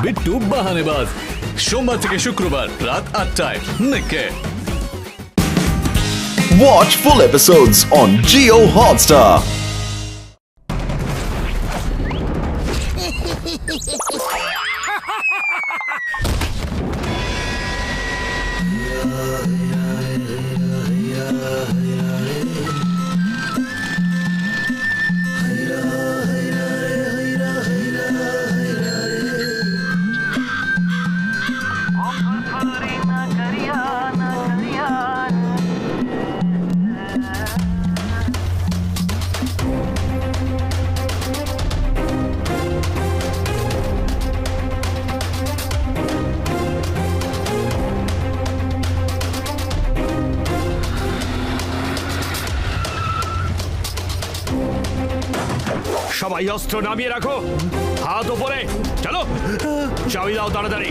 বিট্টু বাহানেবাজ, সোমবার থেকে শুক্রবার রাত 8টায় নিকে। Watch full episodes on Jio Hotstar. সবাই অস্ত্র নামিয়ে রাখো, হাত উপরে, চলো চাবি দাও তাড়াতাড়ি।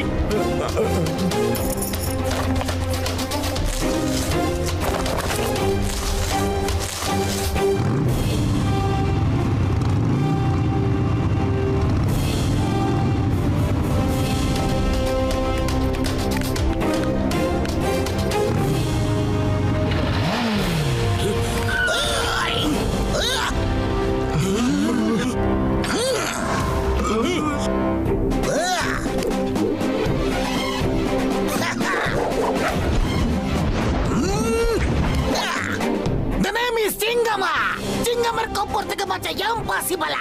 চিঙ্গামের কপর থেকে বাঁচা ইম্পসিবল।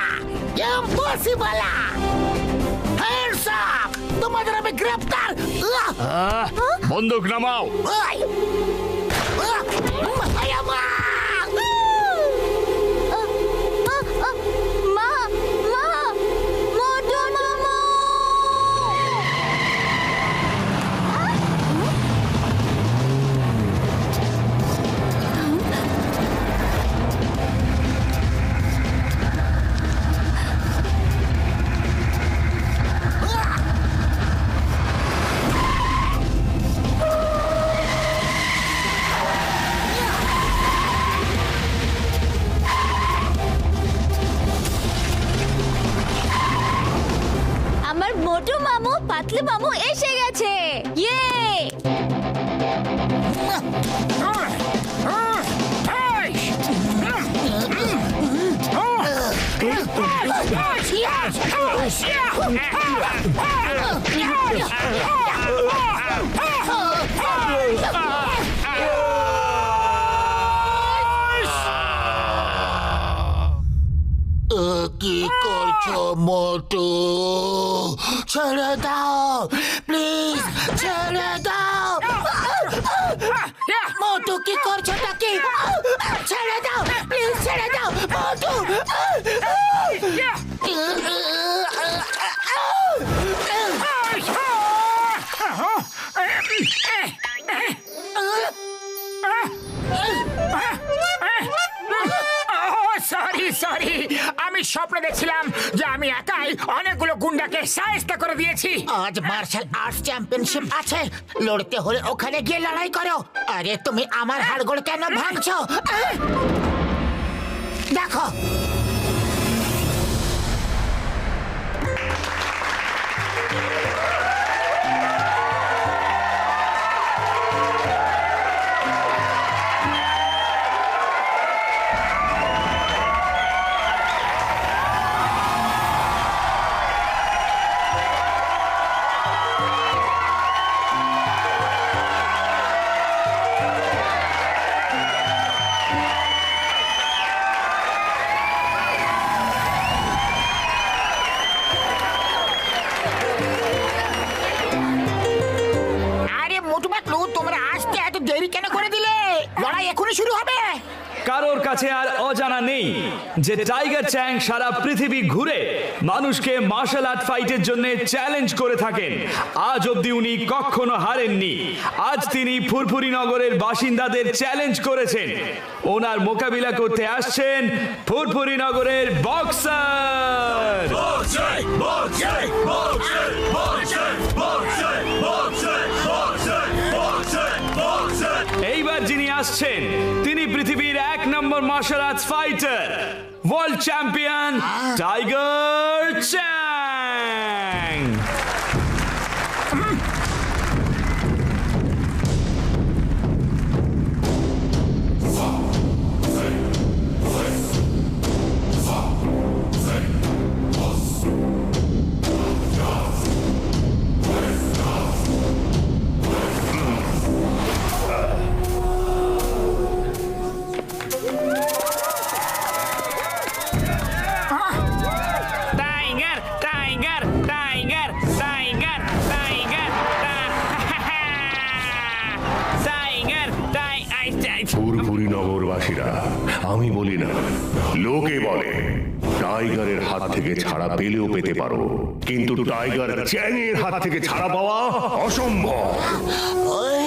হ্যান্ডস আপ, তোমাদের আমি গ্রেফতার। বন্দুক নামাও। আমার মোটু মামু পাতলু মামু এসে গেছে। ইয়ে কি করছো মোটু? ছেড়ে দাও প্লিজ, ছেড়ে দাও। মোটু কি করছো নাকি? ছেড়ে দাও প্লিজ, ছেড়ে দাও মোটু। সরি, আমি স্বপ্ন দেখছিলাম যে আমি একাই অনেকগুলো গুন্ডাকে সাহায্য করে দিয়েছি। আজ মার্শাল আর্টস চ্যাম্পিয়নশিপ আছে, লড়তে হলে ওখানে গিয়ে লড়াই করো। আরে তুমি আমার হাড়গোড় কেন ভাঙছো? দেখো শুরু হবে। কারোর কাছে আর অজানা নেই যে টাইগার চ্যাং সারা পৃথিবী ঘুরে মানুষকে মার্শাল আর্ট ফাইটের জন্য চ্যালেঞ্জ করে থাকেন। আজ অবধি উনি কখনো হারেননি। আজ তিনি ফুরফুরি নগরের বাসিন্দাদের চ্যালেঞ্জ করেছেন। ওনার মোকাবিলা করতে আসছেন ফুরফুরি নগরের বক্সার। এইবার যিনি আসছেন তিনি পৃথিবীর 1 নম্বর martial arts fighter, world champion tiger Chang. Tiger tiger tiger tiger tiger tiger ফুরফুরি নগরবাসীরা, আমি বলি না, লোকে বলে টাইগারের হাত থেকে ছাড়া পেলেও পেতে পারো, কিন্তু টাইগার চ্যাংয়ের হাত থেকে ছাড়া পাওয়া অসম্ভব। ওই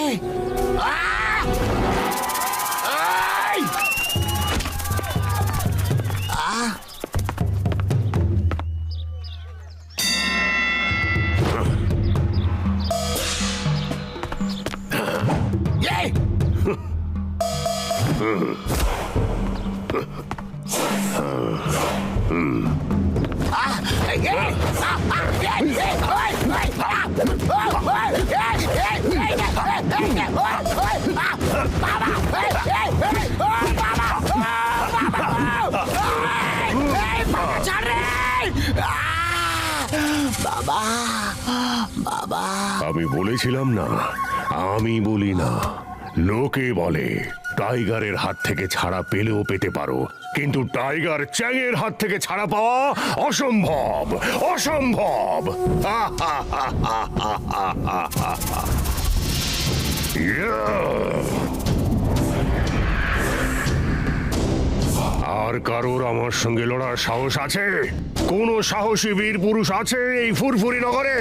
বাবা বাবা আমি বলেছিলাম না, আমি বলি না, লোকে বলে টাইগারের হাত থেকে ছাড়া পেলেও পেতে পারো, কিন্তু টাইগার চ্যাংয়ের হাত থেকে ছাড়া পাওয়া অসম্ভব, অসম্ভব। আর কারোর আমার সঙ্গে লড়ার সাহস আছে? কোন সাহসী বীর পুরুষ আছে এই ফুরফুরি নগরে?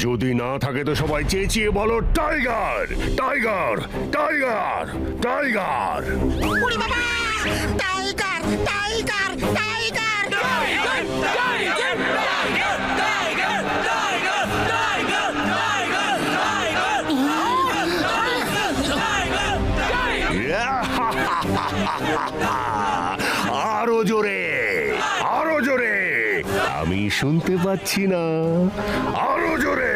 যদি না থাকে তো সবাই চেঁচিয়ে বলো টাইগার টাইগার টাইগার টাইগার। উড়ি বাবা টাইগার টাইগার টাইগার আরো জোরে, আরো জোরে, আমি শুনতে পাচ্ছি না, আরো জোরে।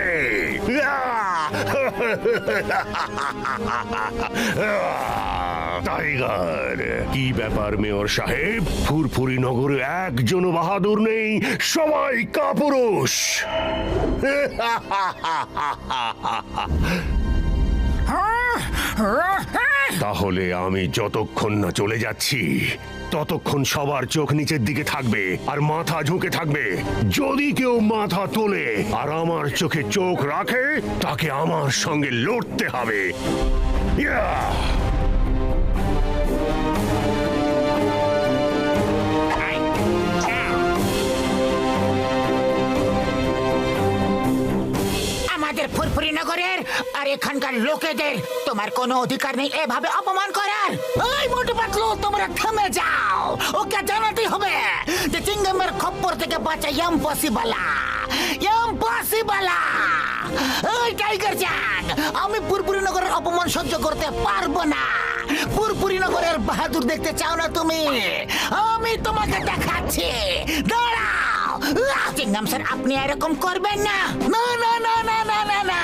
টাইগার, কি ব্যাপার মেয়র সাহেব? ফুরফুরি নগরে একজন বাহাদুর নেই, সবাই কাপুরুষ। তাহলে আমি যতক্ষণ না চলে যাচ্ছি ততক্ষণ সবার চোখ নিচের দিকে থাকবে আর মাথা ঝুঁকে থাকবে। যদি কেউ মাথা তোলে আর আমার চোখে চোখ রাখে, তাকে আমার সঙ্গে লড়তে হবে। আমাদের ফুরফুরি নগরের আর এখানকার লোকেদের তোমার কোনো অধিকার নেই এভাবে অপমান করার। ওই মোটু পাতলু, তোমরা থেমে যাও। ওকে জানাতেই হবে যে চিংগামের খপ্পর থেকে বাঁচা ইম্পসিবল, ইম্পসিবল। ওই টাইগার চ্যাং, আমি ফুরফুরি নগরের অপমান সহ্য করতে পারবো না। ফুরফুরি নগরের বাহাদুর দেখতে চাও না তুমি? আমি তোমাকে দেখাচ্ছি, দাঁড়াও। চিংগাম স্যার, আপনি এরকম করবেন না। না না না না না না না,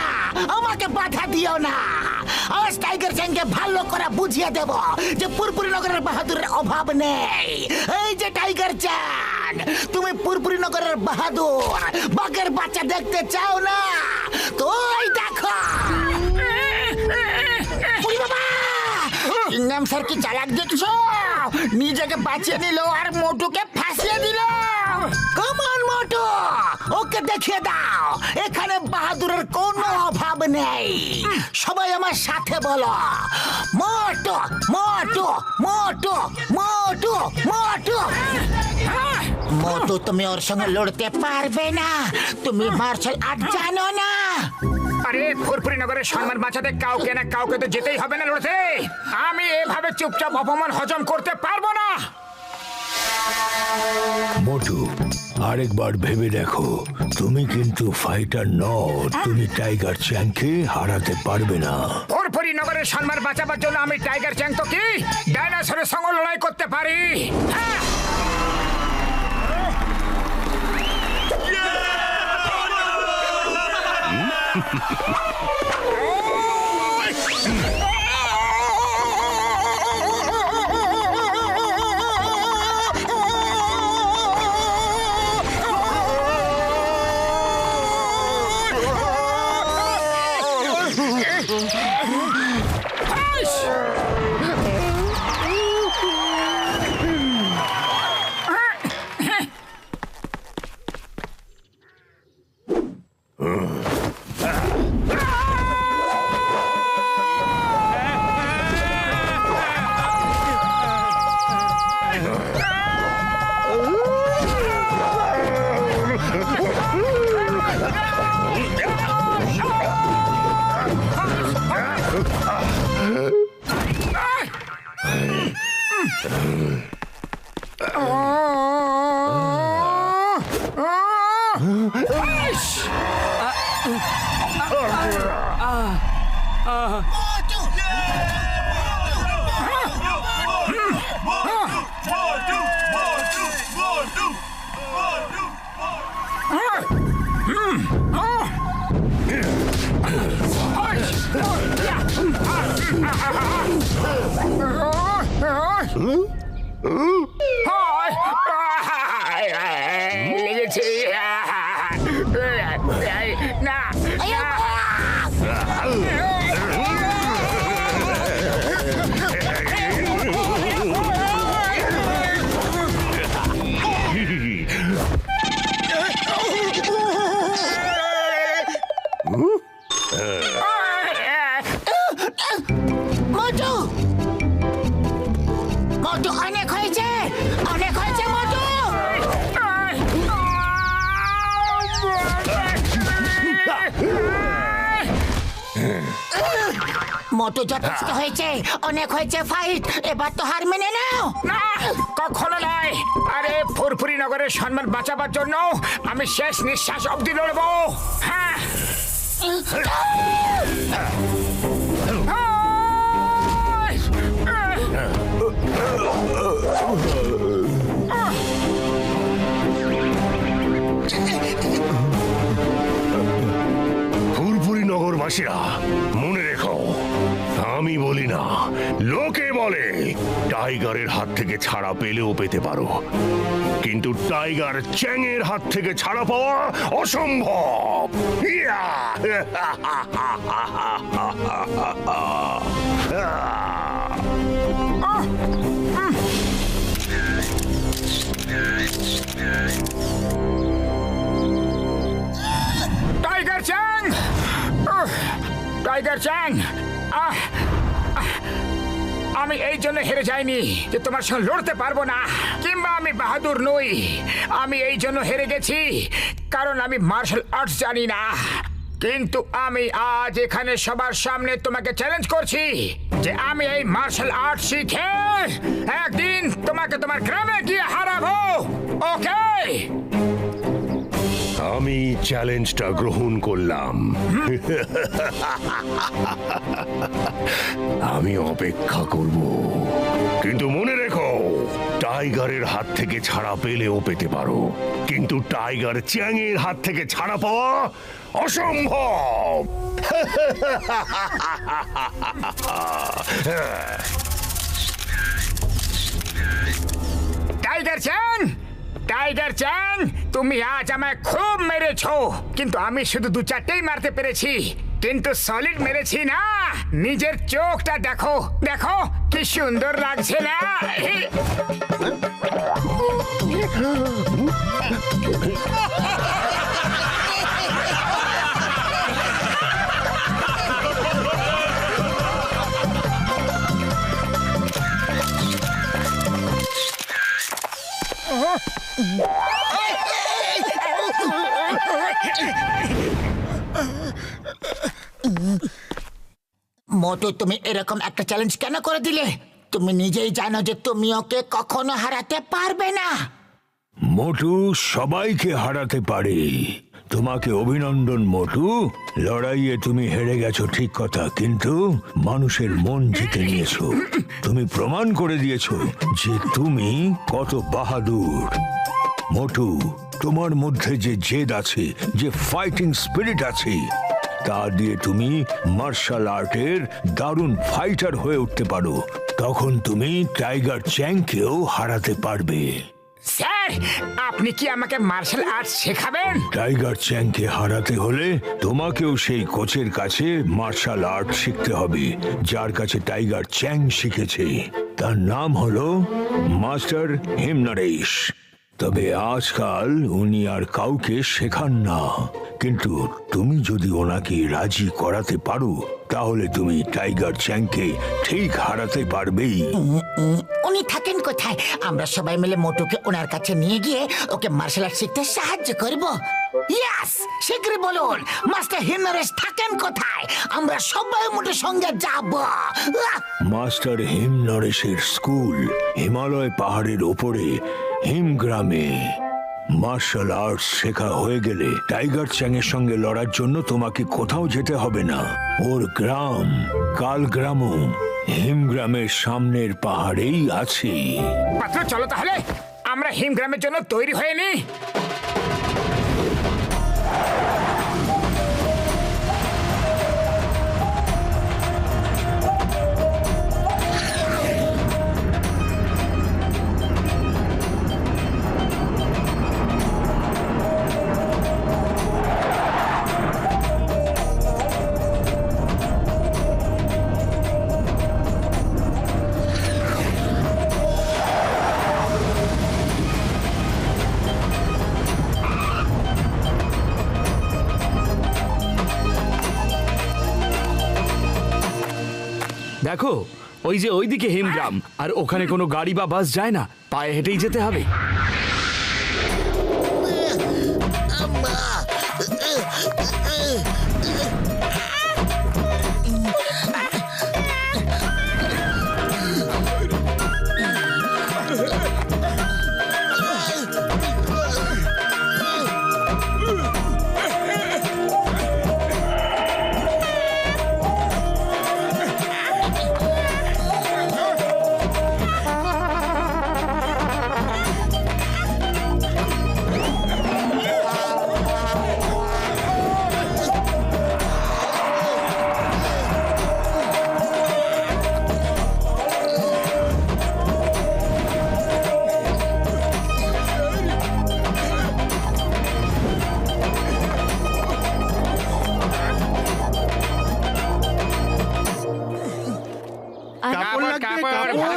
আমাকে বাধা দিও না। আজ টাইগার চ্যাংকে ভালো করে বুঝিয়ে দেব যে ফুরফুরি নগরের বাহাদুরের অভাব নেই। এই যে টাইগার চ্যাং, তুমি ফুরফুরি নগরের বাহাদুর বাঘের বাচ্চা দেখতে চাও না? তো এই দেখো। ওই বাবা, চিংগাম স্যার কি চালাক দেখছো? নিজেকে বাঁচিয়ে নিল আর মোটুকে ফাঁসিয়ে দিল। কমান মোটু, ওকে দেখিয়ে দাও এখানে বাহাদুরের কোনো অভাব নেই। সবাই আমার সাথে বলো, মোটু মোটু মোটু মোটু মোটু। মোটু, তুমি ওর সঙ্গে লড়তে পারবে না, তুমি মার্শাল আর্ট জানো না। আরে ফুরফুরি নগরের সম্মান বাঁচাতে কাউকে না কাউকে তো যেতেই হবে না লড়তে। আমি এভাবে চুপচাপ অপমান হজম করতে পারবো না। মোটু, আরেকবার ভেবে দেখো, তুমি কিন্তু ফাইটার নও। তুমি টাইগার চ্যাংকে হারাতে পারবে না। ফুরফুরি নগরের সম্মান বাঁচাবার জন্য আমি টাইগার চ্যাং তো কি ডাইনোসরের সঙ্গে লড়াই করতে পারি। লেগেছে না মোটু মোটু অনেক হয়েছে মোটু। মোটু যথেষ্ট হয়েছে, অনেক হয়েছে ফাইট, এবার তো হার মেনে নাও। না কখনো নয়। আরে ফুরফুরি নগরের সম্মান বাঁচাবার জন্য আমি শেষ নিঃশ্বাস অবধি লড়বো। হ্যাঁ ফুরফুরি নগরবাসীরা মনে রেখো, আমি বলি না, লোকে বলে টাইগারের হাত থেকে ছাড়া পেলেও পেতে পারো, কিন্তু টাইগার চ্যাংয়ের হাত থেকে ছাড়া পাওয়া অসম্ভব। ইয়া! টাইগার চ্যাং, টাইগার চ্যাং, আমি এই জন্য হেরে যাইনি যে তোমার সঙ্গে লড়তে পারবো না, কিংবা আমি বাহাদুর নই। আমি এই জন্য হেরে গেছি কারণ আমি মার্শাল আর্টস জানি না। কিন্তু আমি আজ এখানে সবার সামনে তোমাকে চ্যালেঞ্জ করছি যে আমি এই মার্শাল আর্ট শিখে একদিন তোমাকে তোমার গ্রামে গিয়ে হারাবো। ওকে? আমি চ্যালেঞ্জটা গ্রহণ করলাম। আমি অপেক্ষা করব, কিন্তু মনে রেখো, টাইগারের হাত থেকে ছাড়া পেলেও পেতে পারো, কিন্তু টাইগার চ্যাংয়ের হাত থেকে ছাড়া পাওয়া অসম্ভব। টাইগার চ্যাং, টাইগার চ্যাং, তুমি আজ আমায় খুব মেরেছো, কিন্তু আমি শুধু 2-4টেই মারতে পেরেছি, কিন্তু সলিড মেরেছি না। নিজের চোখটা দেখো, দেখো কি সুন্দর লাগছে না? মোটু, তুমি এরকম একটা চ্যালেঞ্জ কেন করে দিলে? তুমি নিজেই জানো যে তুমি ওকে কখনো হারাতে পারবে না। মোটু সবাইকে হারাতে পারে। তোমাকে অভিনন্দন মোটু, লড়াইয়ে তুমি হেরে গেছো ঠিক কথা, কিন্তু মানুষের মন জিতে নিয়েছো। তুমি প্রমাণ করে দিয়েছো যে তুমি কত বাহাদুর। মোটু, তোমার মধ্যে যে জেদ আছে, যে ফাইটিং স্পিরিট আছে, তা দিয়ে তুমি মার্শাল আর্টের দারুণ ফাইটার হয়ে উঠতে পারো। তখন তুমি টাইগার চ্যাংকেও হারাতে পারবে। স্যার, আপনি কি আমাকে মার্শাল আর্টস শেখাবেন? টাইগার চ্যাংকে হারাতে হলে তোমাকেও সেই কোচের কাছে মার্শাল আর্ট শিখতে হবে, যার কাছে টাইগার চ্যাং শিখেছে। তার নাম হলো মাস্টার হিমনারেশ। তবে আজকাল উনি আর কাউকে শেখান না, কিন্তু তুমি যদি ওনাকে রাজি করাতে পারো তাহলে তুমি টাইগার চ্যাংকে ঠিক হারাতে পারবেই। উনি থাকেন কোথায়? আমরা সবাই মিলে মোটুকে ওনার কাছে নিয়ে গিয়ে ওকে মার্শাল আর্ট শিখতে সাহায্য করব। ইয়েস, শীঘ্রই বলুন মাস্টার হিমনারেশ থাকেন কোথায়? আমরা সবাই মোটুর সঙ্গে যাব। মাস্টার হিমনারেশের স্কুল হিমালয় পাহাড়ের ওপরে হিমগ্রামে। মার্শাল আর্টস শেখা হয়ে গেলে টাইগার চ্যাংয়ের সঙ্গে লড়ার জন্য তোমাকে কোথাও যেতে হবে না। ওর গ্রাম কালগ্রামও হিমগ্রামের সামনের পাহাড়েই আছে। পাত্র, চলো তাহলে আমরা হিমগ্রামের জন্য তৈরি হয়ে নি। দেখো, ওই যে ওইদিকে হিমগ্রাম, আর ওখানে কোনো গাড়ি বা বাস যায় না, পায়ে হেঁটেই যেতে হবে।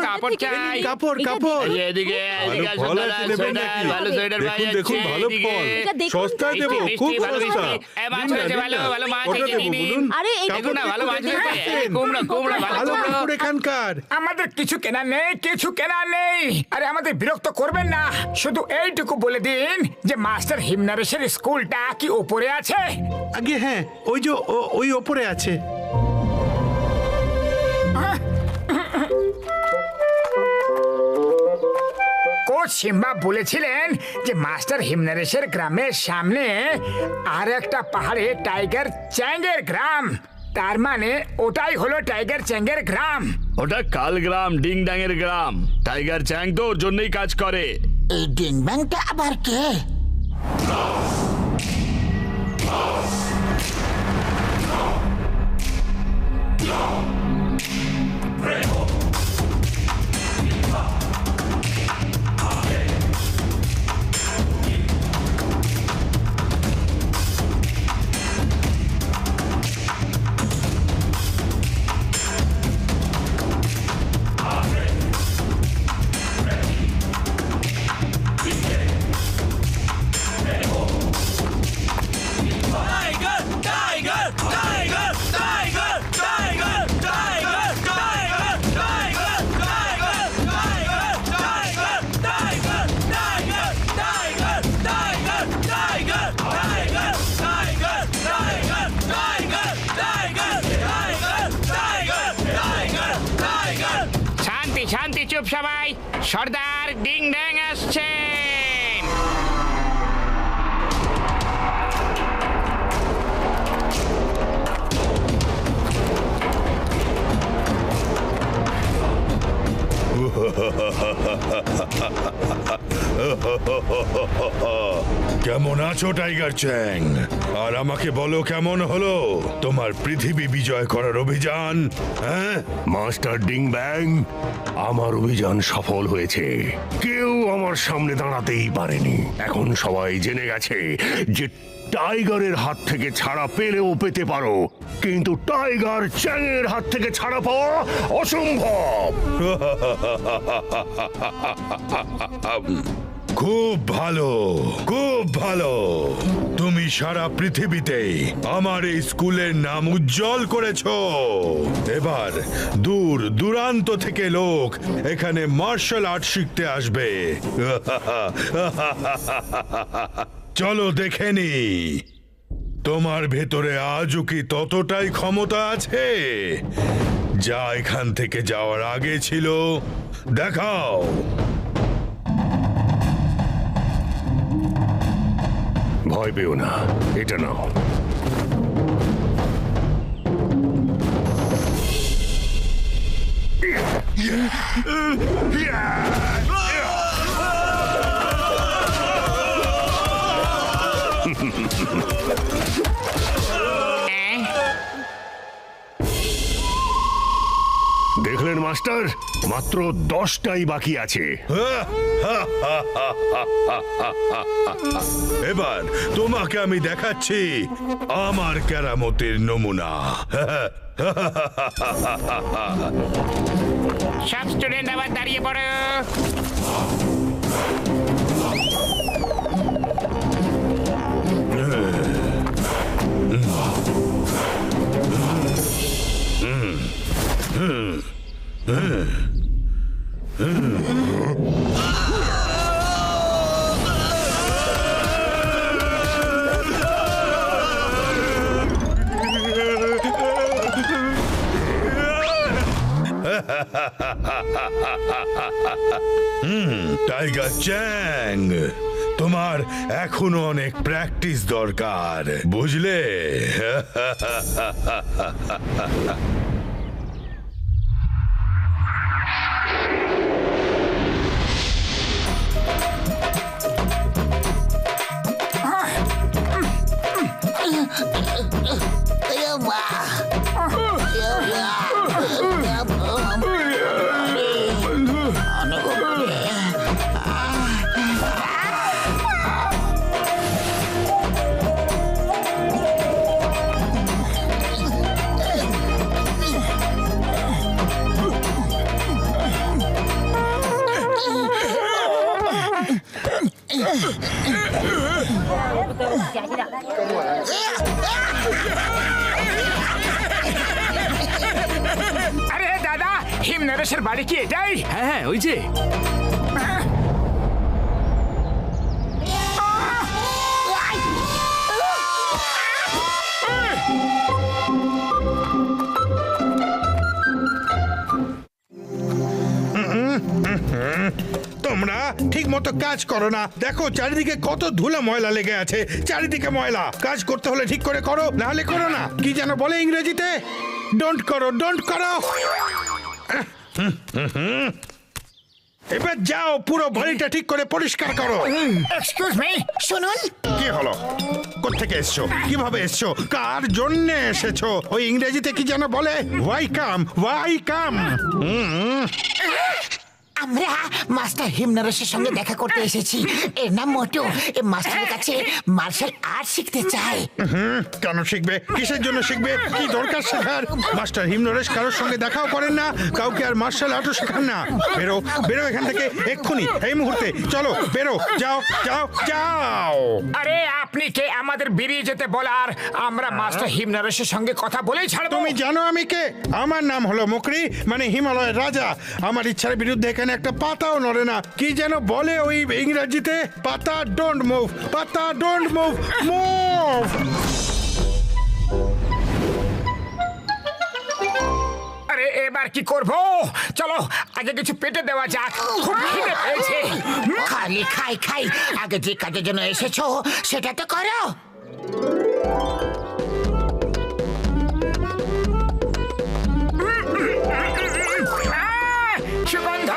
কাপড় চাই, কাপড় কাপড় এদিকে এদিকে ফল আছে নেবেন নাকি? ভালো সোয়েটার ভাই দেখুন দেখুন আছে, ভালো এদিকে। ফল, দেখুন, সস্তায় দেবো, মিষ্টি, খুব ভালো সস্তা। মিষ্টি। এ, মাছ নিন না, হয়েছে, নিন ভালো, না। ভালো মাছ কত হয়েছে, দেবো নিন, বলুন? আরে এই দেখুন না, ভালো মাছ দেখুন, হয়েছে। দেখুন। কুমড়ো কুমড়ো ভালো ভালো কুমড়ো। কাপড় এখানকার। আমাদের কিছু কেনা নেই, কিছু কেনা নেই। আরে আমাদের বিরক্ত করবেন না, শুধু এইটুকু বলে দিন যে মাস্টার হিমনারেশের স্কুলটা কি ওপরে আছে? আগে হ্যাঁ, ওই যে ওই ওপরে আছে। কোচ সিম্বা বলেছিলেন যে মাস্টার হিমনারেশের গ্রামের সামনে আর একটা পাহাড়ে টাইগার চ্যাংয়ের গ্রাম। তার মানে ওটাই হলো টাইগার চ্যাংয়ের গ্রাম। ওটা কালগ্রাম, ডিং ডাঙের গ্রাম। টাইগার চ্যাং তো ওর জন্যই কাজ করে। এই ডিং ব্যাংটা আবার কে? শান্তি শান্তি, চুপ সবাই। সর্দার ডিং ড্যাং আসছেন। কেমন আছো টাইগার চ্যাং? আর আমাকে বলো কেমন হলো তোমার পৃথিবী বিজয় করার অভিযান? হ্যাঁ মাস্টার ডিং ব্যাং, আমার অভিযান সফল হয়েছে। কেউ আমার সামনে দাঁড়াতেই পারেনি। এখন সবাই জেনে গেছে যে টাইগারের হাত থেকে ছাড়া পেলেও পেতে পারো, কিন্তু টাইগার চ্যাংয়ের হাত থেকে ছাড়া পাওয়া অসম্ভব। খুব ভালো, খুব ভালো। তুমি সারা পৃথিবীতে আমার এই স্কুলের নাম উজ্জ্বল করেছো। এবার দূর দূরান্ত থেকে লোক এখানে মার্শাল আর্ট শিখতে আসবে। চলো দেখে নি তোমার ভেতরে আজও কি ততটাই ক্ষমতা আছে যা এখান থেকে যাওয়ার আগে ছিল। দেখাও। ভয় পেও না, এটা নাও। দেখলেন মাস্টার, মাত্র 10টাই বাকি আছে। এবার তোমাকে আমি দেখাচ্ছি আমার কেরামতের নমুনা। সব স্টুডেন্ট আবার দাঁড়িয়ে পড়ো। টাইগার চ্যাং, তোমার এখনো অনেক প্র্যাকটিস দরকার, বুঝলে? আরে দাদা, হিম নরেশের বাড়ি কি এটাই? হ্যাঁ হ্যাঁ, ওই যে। তোমরা ঠিক মতো কাজ করো না। দেখো চারিদিকে কত ধুলো ময়লা লেগে আছে। চারিদিকে ময়লা। কাজ করতে হলে ঠিক করে করো, না হলে করো না। কি যেন বলে ইংরেজিতে? ডোন্ট করো, ডোন্ট করো। এবার যাও, পুরো বাড়িটা ঠিক করে পরিষ্কার করো। এক্সকিউজ মি, শুনুন, কি হলো? কোত্থেকে এসছো? কিভাবে এসছো? কার জন্য এসেছো? ওই ইংরেজিতে কি যেন বলে? ওয়াই কাম, ওয়াই কাম। আমরা মাস্টার হিমনরেশের সঙ্গে দেখা করতে এসেছি। এর নাম মোটু। এই মাস্টারের কাছে মার্শাল আর্ট শিখতে চাই। কেন শিখবে? কিসের জন্য শিখবে? কি দরকার শেখার? মাস্টার হিমনরেশ কারোর সঙ্গে দেখাও করেন না, কাউকে আর মার্শাল আর্টও শেখান না। বেরো, বেরো এখান থেকে এক্ষুনি, এই মুহূর্তে। চলো বেরো, যাও যাও যাও। আরে আপনি কে আমাদের বেরিয়ে যেতে বলার? আমরা মাস্টার হিম নরেশের সঙ্গে কথা বলেই ছাড়বো। তুমি জানো আমি কে? আমার নাম হলো মুকরি, মানে হিমালয়ের রাজা। আমার ইচ্ছার বিরুদ্ধে এখানে একটা পাতাও নড়ে না। কি যেন বলে ওই ইংরেজিতে? পাতা ডোন্ট মুভ, পাতা ডোন্ট মুভ, মুভ। আরে এবার কি করব? চলো আগে কিছু পেটে দেওয়া যাক, খুব খিদে পেয়েছে। খালি খাই খাই। আগে যে কাজের জন্য এসেছো সেটা তো করো। সুগন্ধ!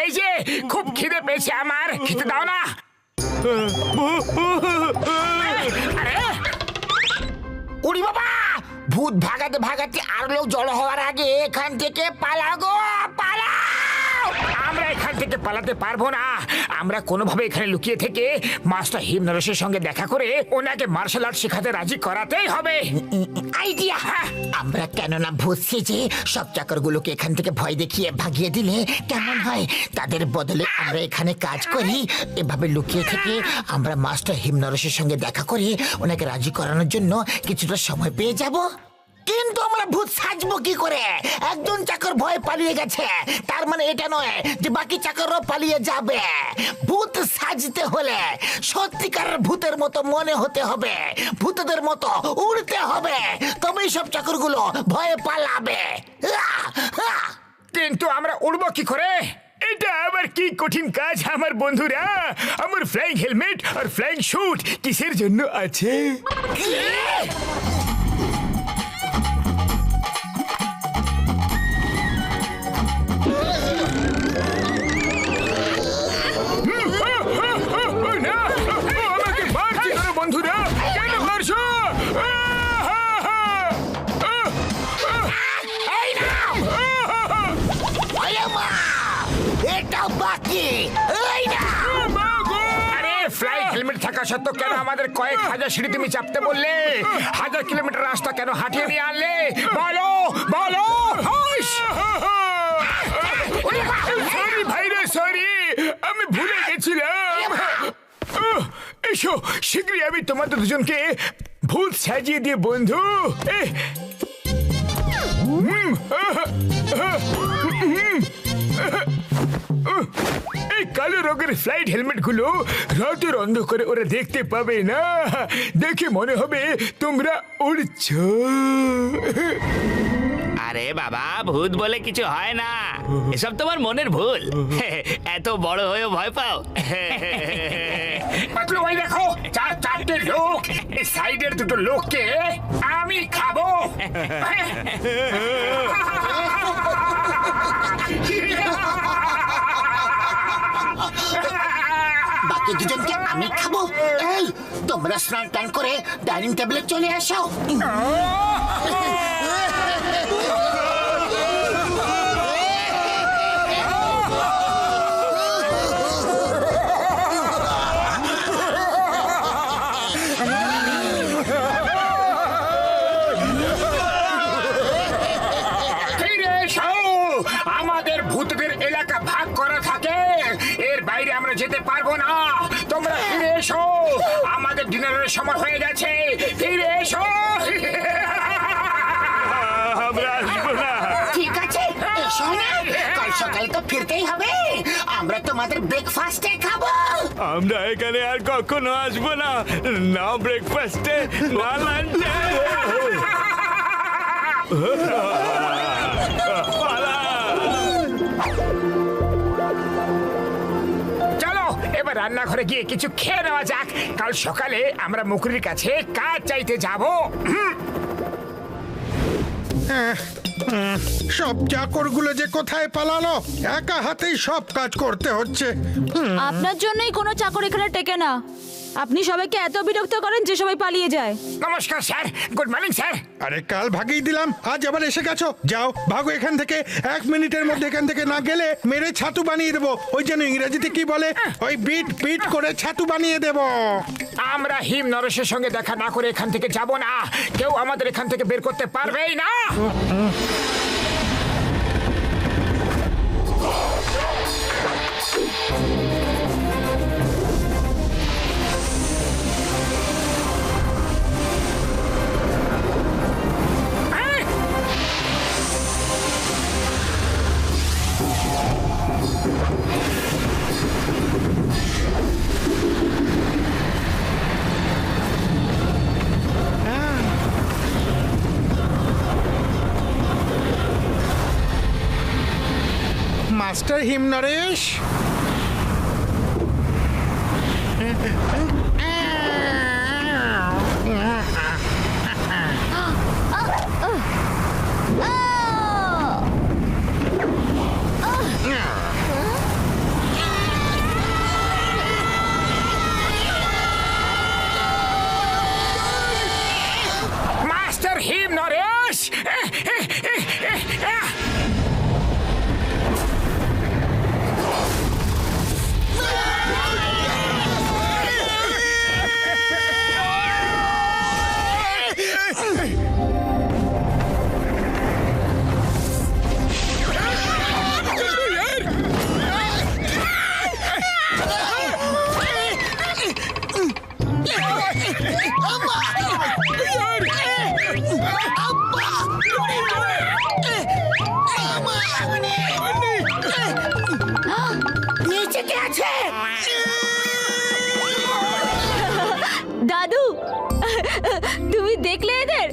এই যে খুব খিদে পেয়েছে আমার, খেতে দাও না। আরে উড়ি বাবা, ভূত ভাগাতে ভাগাতে আর লোক জড়ো হওয়ার আগে এখান থেকে পালাও গো, পালাও। আমরা এখান থেকে পালাতে পারবো না। আমরা কোনোভাবে এখানে লুকিয়ে থেকে মাস্টার হিমনরেশের সঙ্গে দেখা করে ওনাকে মার্শাল আর্ট শেখাতে রাজি করাতেই হবে। আইডিয়া। আমরা কেননা ভূত সেজে সব চাকরগুলোকে এখান থেকে ভয় দেখিয়ে ভাগিয়ে দিলে কেমন হয়? তাদের বদলে আমরা এখানে কাজ করি। এভাবে লুকিয়ে থেকে আমরা মাস্টার হিমনরেশের সঙ্গে দেখা করে ওনাকে রাজি করানোর জন্য কিছুটা সময় পেয়ে যাব। কিন্তু আমরা ভূত সাজবো কি করে? একজন চাকর ভয় পালিয়ে গেছে, তার মানে এটা নয় যে বাকি চাকরও পালিয়ে যাবে। ভূত সাজতে হলে সত্যিকার ভূতের মতো মনে হতে হবে, ভূতদের মতো উড়তে হবে, তবেই সব চাকরগুলো ভয়ে পালাবে। কিন্তু আমরা উড়বো কি করে? এটা আবার কি কঠিন কাজ আমার বন্ধুরা। আমার flying helmet are flying shoot কিসের জন্য আছে? থাকা সত্ত্বেও কেন আমাদের কয়েক হাজার সিঁড়ি তুমি চাপতে বললে? 1000 কিলোমিটার রাস্তা কেন হাঁটিয়ে নিয়ে আনলে? বলো বলো। সরি ভাইরে, সরি, আমি ভুলে গেছিলাম। এসো শীঘ্রই আমি তোমাদের দুজনকে ভূত সাজিয়ে দিয়ে বন্ধু। এই কালো রঙের ফ্লাইট হেলমেট গুলো রাতের অন্ধকারে ওরা দেখতে পাবে না, দেখে মনে হবে তোমরা উড়ছো। আরে বাবা, ভূত বলে কিছু হয় না, এসব তোমার মনের ভুল। এত বড় হয়েও ভয় পাও? পাতলু ভাই দেখো, 4-4টে লোক, এই সাইডের দুটো লোককে আমি খাবো। বাকি দুজনকে আমি খাবো। এই তোমরা স্নান টান করে ডাইনিং টেবিলে চলে আসো। আমাদের ভূতদের এলাকা ভাগ করা থাকে, এর বাইরে আমরা যেতে পারবো না। তোমরা ফিরে এসো, আমাদের ডিনারের সময় হয়ে গেছে, ফিরে এসো। আমরা আসবো না। ঠিক আছে, এসো না, কাল সকালে তো ফিরতেই হবে। আমরা তোমাদের ব্রেকফাস্টে খাবো। আমরা এখানে আর কখনো আসবো না, না ব্রেকফাস্টে, না লাঞ্চে। চলো এবার রান্নাঘরে গিয়ে কিছু খেয়ে নেওয়া যাক, কাল সকালে আমরা মুকুরির কাছে কাজ চাইতে যাবো। সব চাকরগুলো যে কোথায় পালালো, একা হাতেই সব কাজ করতে হচ্ছে। আপনার জন্যই কোনো চাকর এখানে টেকে না। আপনি সবাইকে এত বিরক্ত করেন যে সবাই পালিয়ে যায়। নমস্কার স্যার, গুড মর্নিং স্যার। আরে কাল ভাগিয়ে দিলাম, আজ আবার এসে গেছো। যাও ভাগো এখান থেকে, 1 মিনিটের মধ্যে এখান থেকে না গেলে মেরে ছাতু বানিয়ে দেবো। ওই যেন ইংরেজিতে কি বলে, ওই বিট বিট করে ছাতু বানিয়ে দেবো। আমরা হিম নরেশের সঙ্গে দেখা না করে এখান থেকে যাব না। কেউ আমাদের এখান থেকে বের করতে পারবেই না। মাস্টার হিমনরেশ, মাস্টার হিম নরেশ, নিচে কে আছে? দাদু তুমি দেখলে এদের?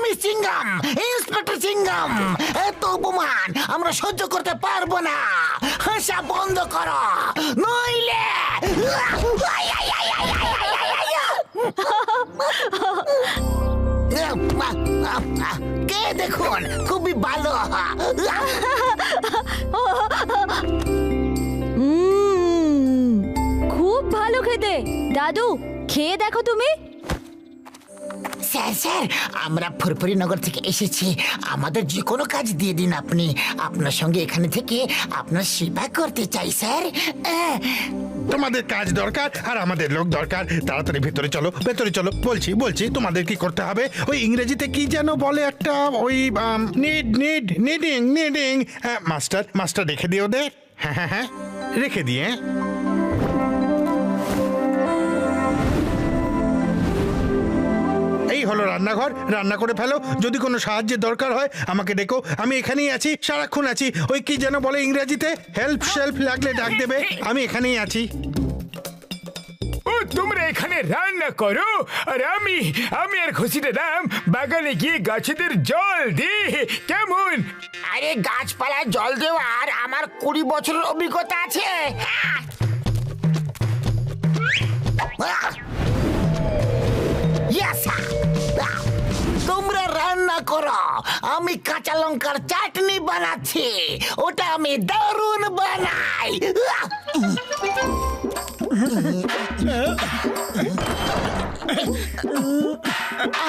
মিস সিংগাম, ইন্সপেক্টর সিংগাম, এত অপমান আমরা সহ্য করতে পারবো না। হাসা বন্ধ করো, নইলে কে দেখুন, খুবই ভালো। খুব ভালো খেতে। দাদু খেয়ে দেখো তুমি। স্যার স্যার, আমরা ফুরফুরি নগর থেকে এসেছি, আমাদের যে কোনো কাজ দিয়ে দিন আপনি। আপনার সঙ্গে এখানে থেকে আপনার সেবা করতে চাই স্যার। তোমাদের কাজ দরকার আর আমাদের লোক দরকার। তাড়াতাড়ি ভেতরে চলো, ভেতরে চলো। বলছি বলছি তোমাদের কি করতে হবে? ওই ইংরেজিতে কি যেন বলে একটা, ওই নিডিং। মাস্টার মাস্টার রেখে দিও দে। হ্যাঁ হ্যাঁ হ্যাঁ, রেখে দিয়ে। এই হলো রান্নাঘর, রান্না করে ফেলো। যদি কোনো সাহায্যের দরকার হয় আমাকে ডেকো, আমি এখানেই আছি, সারাক্ষণ আছি। ওই কি যেন বলে ইংরেজিতে, হেল্প শেল্প লাগলে ডাক দেবে, আমি এখানেই আছি। ও তোমরা এখানে রান্না করো আর আমি আর খুশিতে দাম বাগানে গিয়ে গাছেদের জল দি, কেমন? আরে গাছপালায় জল দেওয়ার আমার 20 বছরের অভিজ্ঞতা আছে। তোমরা রান্না করো, আমি কাঁচা লঙ্কার চাটনি বানাচ্ছি, ওটা আমি দারুণ বানাই।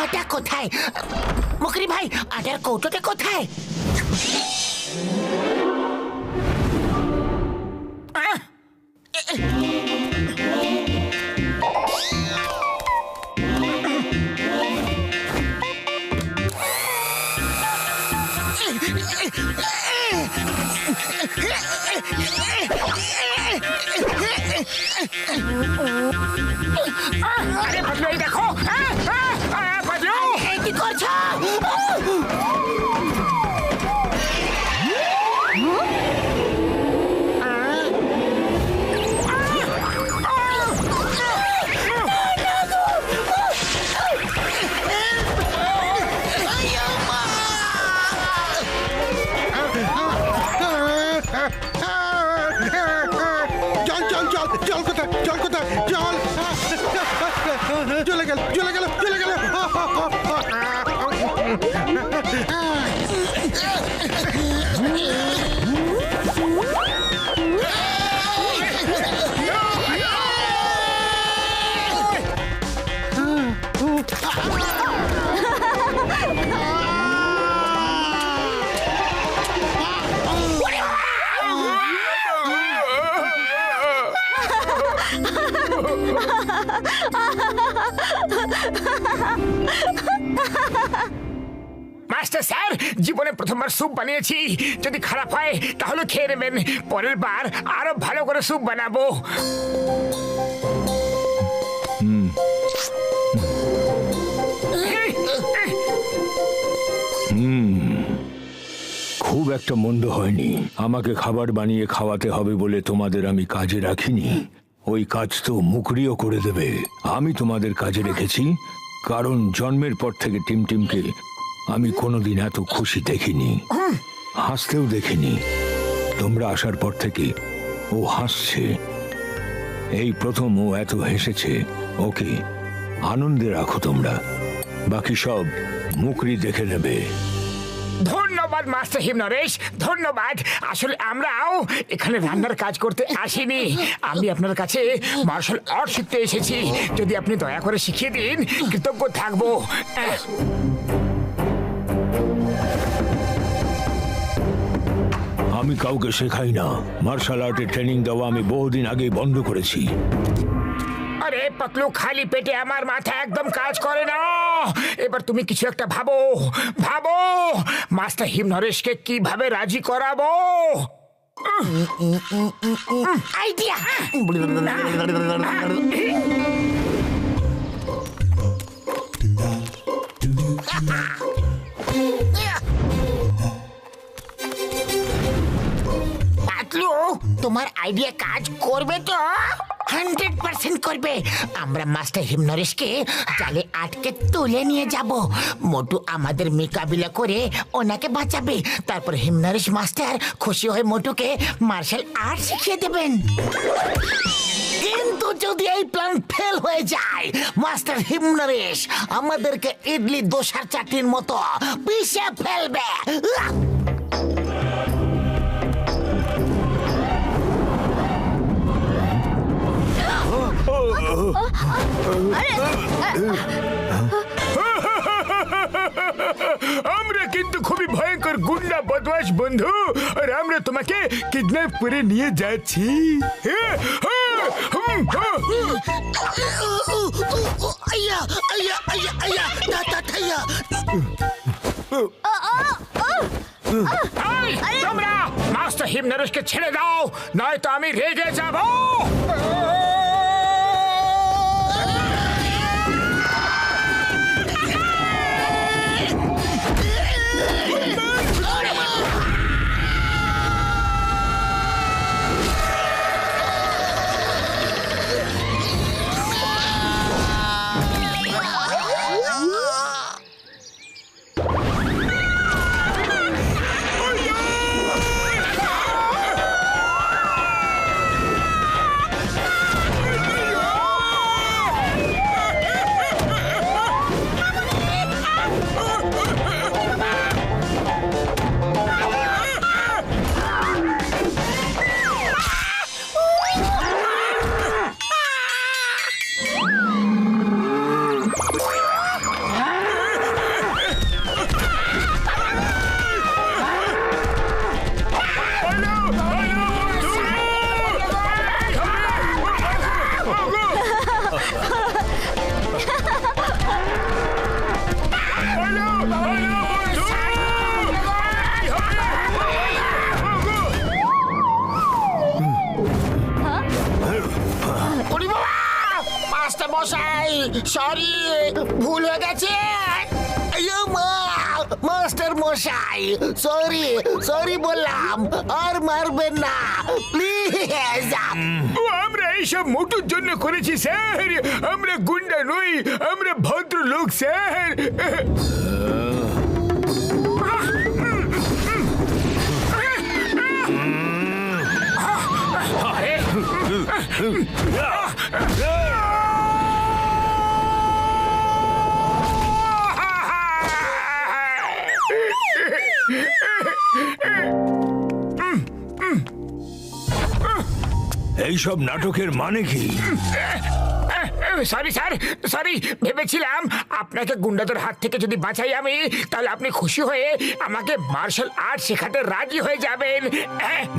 আটা কোথায় মুকরি ভাই? আটার কৌটোটা কোথায়? আরে বদলু, এই দেখো। বদলু কি করছো? জল কোথায়? জল কোথায়? জল চলে গেল, চলে গেল, চলে গেল। মাস্টার স্যার, জীবনে প্রথমবার স্যুপ বানিয়েছি, যদি খারাপ হয় তাহলে খেয়ে নেবেন, পরের বার আরো ভালো করে স্যুপ বানাবো। খুব একটা মন্দ হয়নি। আমাকে খাবার বানিয়ে খাওয়াতে হবে বলে তোমাদের আমি কাজে রাখিনি। ওই কাজ তো মুকরিও করে দেবে। আমি তোমাদের কাজে রেখেছি কারণ জন্মের পর থেকে টিমটিমকে আমি কোনোদিন এত খুশি দেখিনি, হাসতেও দেখিনি। তোমরা আসার পর থেকে ও হাসছে, এই প্রথম ও এত হেসেছে। ওকে আনন্দে রাখো তোমরা, বাকি সব মুকরি দেখে নেবে। ধন্যবাদ মাস্টার হিমনরেশ, ধন্যবাদ। আসলে আমরাও এখানে রান্নার কাজ করতে আসিনি, আমি আপনার কাছে মার্শাল আর্ট শিখতে এসেছি। যদি আপনি দয়া করে শিখিয়ে দিন, কৃতজ্ঞ থাকবো। আমি কাউকে শেখাই না, মার্শাল আর্টের ট্রেনিং দেওয়া আমি বহুদিন আগেই বন্ধ করেছি। আরে পাতলু, খালি পেটে আমার মাথা একদম কাজ করে না। এবার তুমি কিছু একটা ভাবো, ভাবো মাস্টার হিমনরেশকে কিভাবে রাজি করাবো। আইডিয়া! পাতলু, তোমার আইডিয়া কাজ করবে তো? 100% করবে। আমরা মাস্টার হিমনরেশকে জালে আটকে তুলে নিয়ে যাব। মোটু আমাদের মোকাবিলা করে ওনাকে বাঁচাবে। তারপর হিমনরেশ মাস্টার খুশি হয়ে মোটুকে মার্শাল আর্ট শিখিয়ে দেবেন। কিন্তু যদি এই প্ল্যান ফেল হয়ে যায়, মাস্টার হিমনরেশ আমাদেরকে ইডলি দোসার চাটনির মতো পিষে ফেলবে। আমরা কিন্তু খুবই ভয়ঙ্কর গুন্ডা বদমাশ বন্ধু, আর আমরা তোমাকে কিডন্যাপ করে নিয়ে যাচ্ছি। আইয়া আইয়া আইয়া আইয়া দাদা থাইয়া। তোমরা মাস্টার হিমনরেশকে ছেড়ে দাও, নয়তো আমি রেগে যাব। মাস্টার মশাই, সরি, ভুল হয়ে গেছে। মাস্টার মশাই, সরি সরি বললাম, আর মারবেন না প্লিজ। আমরা এইসব মোটুর জন্য করেছি স্যার, আমরা গুন্ডা নই, আমরা ভদ্র লোক স্যার। এইসব নাটকের মানে কি? Sorry sir, sorry. ভেবেছিলাম আপনাকে গুন্ডাদের হাত থেকে যদি বাঁচাই আমি, তাহলে আপনি খুশি হয়ে আমাকে মার্শাল আর্ট শেখাতে রাজি হয়ে যাবেন।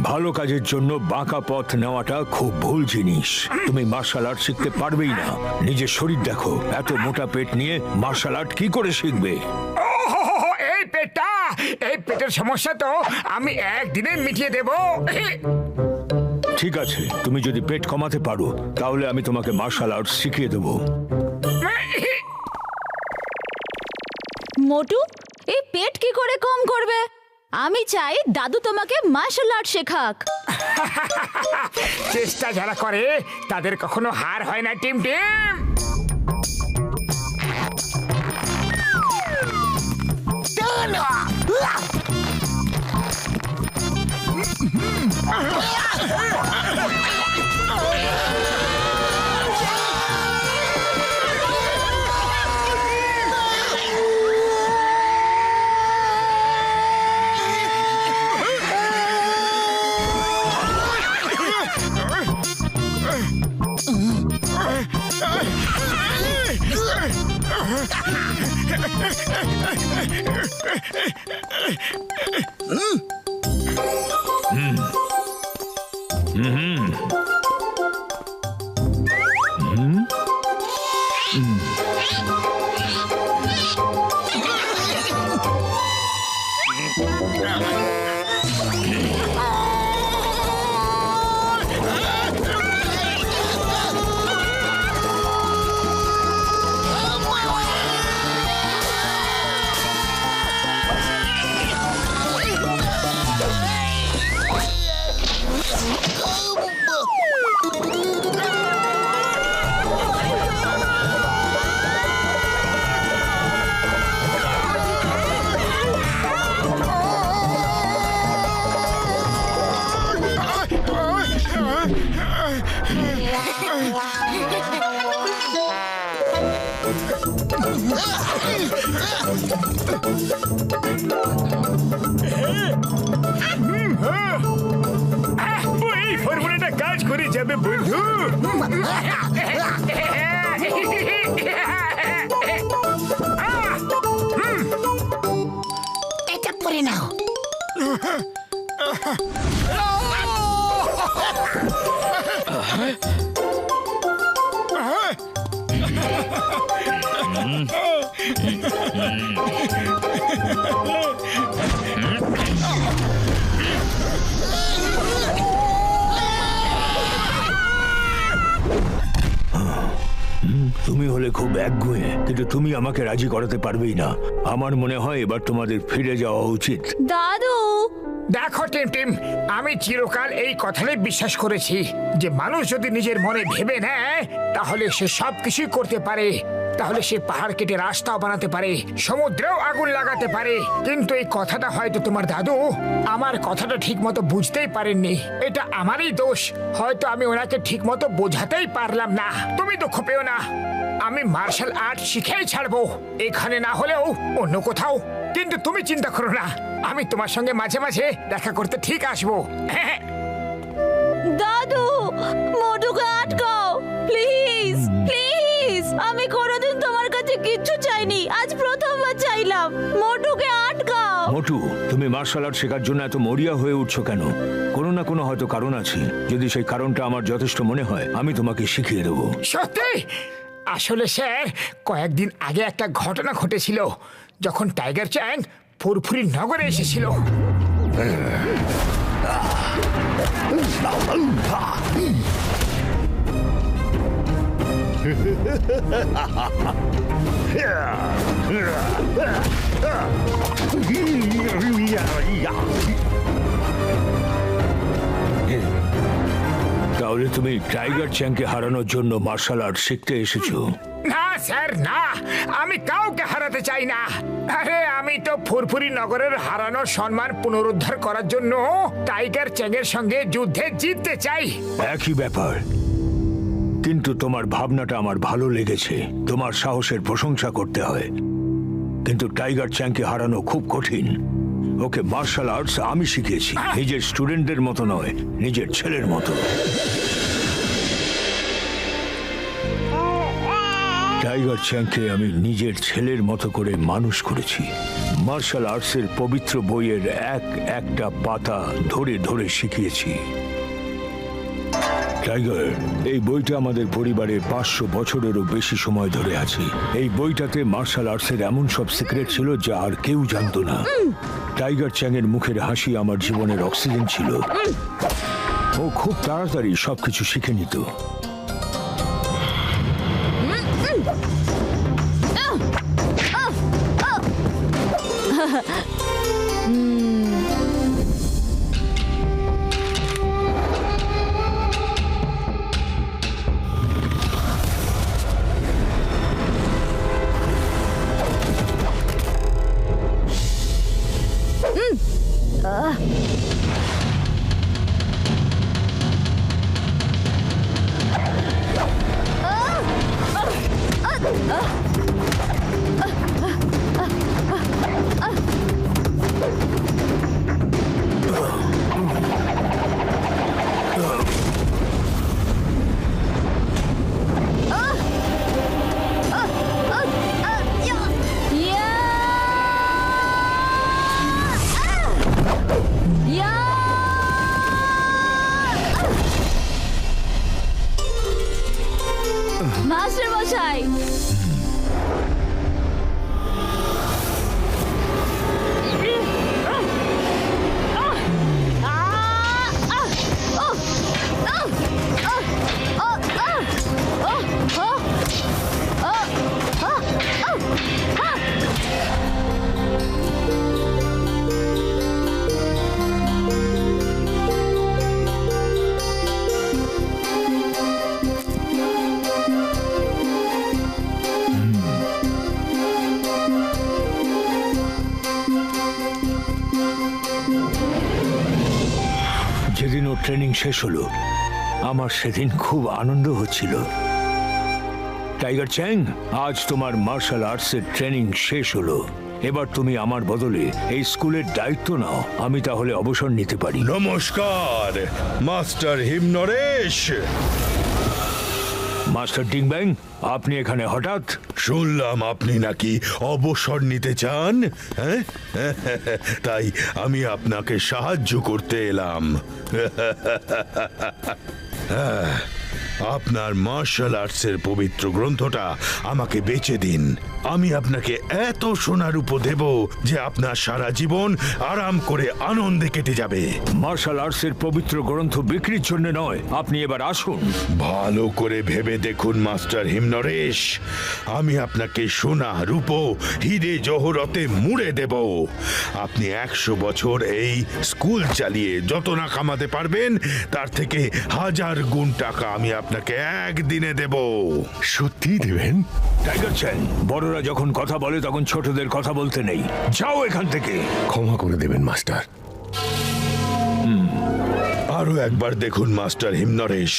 ভালো কাজের জন্য বাঁকা পথ নেওয়াটা খুব ভুল জিনিস। তুমি মার্শাল আর্ট শিখতে পারবেই না। নিজের শরীর দেখো, এত মোটা পেট নিয়ে মার্শাল আর্ট কি করে শিখবে? এই পেটটা, এই পেটের সমস্যা তো আমি একদিনে মিটিয়ে দেব। ঠিক আছে, তুমি যদি পেট কমাতে পারো তাহলে আমি তোমাকে মার্শাল আর্ট শিখিয়ে দেবো। মোটু, এই পেট কি করে কম করবে? আমি চাই দাদু তোমাকে মার্শাল আর্ট শেখাক। চেষ্টা যারা করে তাদের কখনো হার হয় না টিম টিম। এই ফর্মুলাটা কাজ করে যাবে বন্ধু। এটা পরে নাও। তুমি হলে খুব একগুঁয়ে, কিন্তু তুমি আমাকে রাজি করাতে পারবেই না। আমার মনে হয় এবার তোমাদের ফিরে যাওয়া উচিত। দাদু, দেখো টিম, আমি চিরকাল এই কথাটাই বিশ্বাস করেছি যে মানুষ যদি নিজের মনে ভেবে নেয় তাহলে সে সবকিছুই করতে পারে। তাহলে সে পাহাড় কেটে রাস্তাও বানাতে পারে, সমুদ্রেও আগুন লাগাতে পারে। কিন্তু এই কথাটা হয়তো তোমার দাদু আমার কথাটা ঠিক মতো বুঝতেই পারেননি। এটা আমারই দোষ, হয়তো আমি ওনাকে ঠিক মতো বোঝাতেই পারলাম না। তুমি দুঃখ পেও না, আমি মার্শাল আর্ট শিখেই ছাড়বো, এখানে না হলেও অন্য কোথাও। কিন্তু তুমি চিন্তা করো না, আমি তোমার সঙ্গে মাঝে মাঝে দেখা করতে ঠিক আসবো। হ্যাঁ, দাদু, মোটুকে আটকাও প্লিজ প্লিজ। আমি কোনোদিন তোমার কাছে কিচ্ছু চাইনি, আজ প্রথমবার চাইলাম। মোটুকে আটকাও। মোটু, তুমি মার্শাল আর্ট শেখার জন্য এত মরিয়া হয়ে উঠছো কেন? কোনো না কোনো হয়তো কারণ আছে। যদি সেই কারণটা আমার যথেষ্ট মনে হয়, আমি তোমাকে শিখিয়ে দেবো। সত্যি? আসলে স্যার, কয়েকদিন আগে একটা ঘটনা ঘটেছিল যখন টাইগার চ্যাং ফুরফুরি নগরে এসেছিল। তাহলে তুমি টাইগার চ্যাংকে হারানোর জন্য মার্শাল আর্ট শিখতে এসেছো? না স্যার, না, আমি কাউকে হারাতে চাই না। আরে আমি তো ফুরফুরি নগরের হারানো সম্মান পুনরুদ্ধার করার জন্য টাইগার চ্যাংয়ের সঙ্গে যুদ্ধে জিততে চাই। একই ব্যাপার, কিন্তু তোমার ভাবনাটা আমার ভালো লেগেছে। তোমার সাহসের প্রশংসা করতে হয়, কিন্তু টাইগার চ্যাংকে হারানো খুব কঠিন। ওকে মার্শাল আর্টস আমি শিখিয়েছি, নিজের স্টুডেন্টদের মতো নয়, নিজের ছেলের মতো। টাইগার চ্যাংকে আমি নিজের ছেলের মতো করে মানুষ করেছি। মার্শাল আর্টসের পবিত্র বইয়ের একটা পাতা ধরে ধরে শিখিয়েছি। টাইগার, এই বইটা আমাদের পরিবারের 500 বছরেরও বেশি সময় ধরে আছে। এই বইটাতে মার্শাল আর্টসের এমন সব সিক্রেট ছিল যা আর কেউ জানতো না। টাইগার চ্যাংয়ের মুখের হাসি আমার জীবনের অক্সিজেন ছিল। ও খুব তাড়াতাড়ি সবকিছু শিখে নিত। মাস্টার মশাই। যেদিন ওর ট্রেনিং শেষ হলো আমার সেদিন খুব আনন্দ হচ্ছিল। টাইগার চ্যাং, আজ তোমার মার্শাল আর্টসের ট্রেনিং শেষ হলো। এবার তুমি আমার বদলে এই স্কুলের দায়িত্ব নাও। আমি তাহলে অবসর নিতে পারি। নমস্কার মাস্টার হিমনরেশ। মাস্টার ডিংব্যাং, আপনি এখানে হঠাৎ? শুনলাম আপনি নাকি অবসর নিতে চান, হ্যাঁ? তাই আমি আপনাকে সাহায্য করতে এলাম। হ্যাঁ, আপনার মার্শাল আর্টসের পবিত্র গ্রন্থটা আমাকে বেচে দিন। আমি আপনাকে এত সোনার উপর দেব যে আপনার সারা জীবন আরাম করে আনন্দে কেটে যাবে। মার্শাল আর্টসের পবিত্র গ্রন্থ বিক্রির জন্য নয়, আপনি এবার আসুন। ভালো করে ভেবে দেখুন মাস্টার হিমনরেশ, আমি আপনাকে সোনা রূপো হিরে জহরতে মুড়ে দেব। আপনি 100 বছর এই স্কুল চালিয়ে যত না কামাতে পারবেন তার থেকে 1000 গুণ টাকা আমি আপনাকে একদিনে দেব। সত্যি দেবেন? টাইগার চ্যাং, বড়রা যখন কথা বলে তখন ছোটদের কথা বলতে নেই। যাও এখান থেকে। ক্ষমা করে দেবেন মাস্টার। আরো একবার দেখুন মাস্টার হিমনরেশ,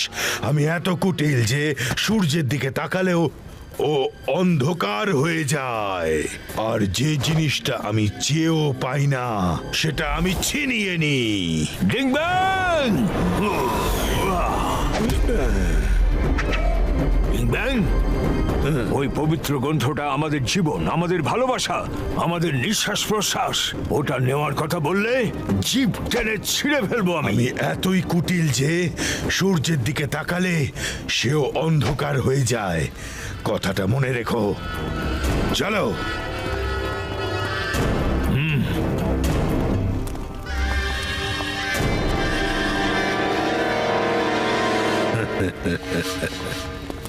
আমি এত কুটিল যে সূর্যের দিকে তাকালেও ও অন্ধকার হয়ে যায়। আর যে জিনিসটা আমি চেয়েও পাই না সেটা আমি ছিনিয়ে নিই। ডিংব্যাং! ডিংব্যাং, ওই পবিত্র গ্রন্থটা আমাদের জীবন, আমাদের ভালোবাসা, আমাদের নিঃশ্বাস প্রশ্বাস। ওটা নেওয়ার কথা বললে জিভ টেনে ছিঁড়ে ফেলবো আমি। আমি এতই কুটিল যে সূর্যের দিকে তাকালে সেও অন্ধকার হয়ে যায়। কথাটা মনে রেখো। চলো।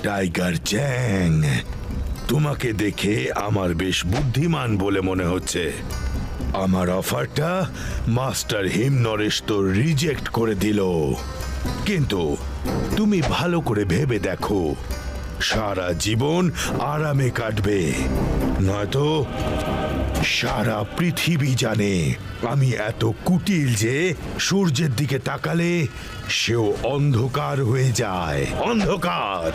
টাইগার চ্যাং, তোমাকে দেখে আমার বেশ বুদ্ধিমান বলে মনে হচ্ছে। আমার অফারটা মাস্টার হিমনরেশ তো রিজেক্ট করে দিল, কিন্তু তুমি ভালো করে ভেবে দেখো, সারা জীবন আরামে কাটবে, নয়তো সারা পৃথিবী জানে আমি এত কুটিল যে সূর্যের দিকে তাকালে সেও অন্ধকার হয়ে যায়। অন্ধকার।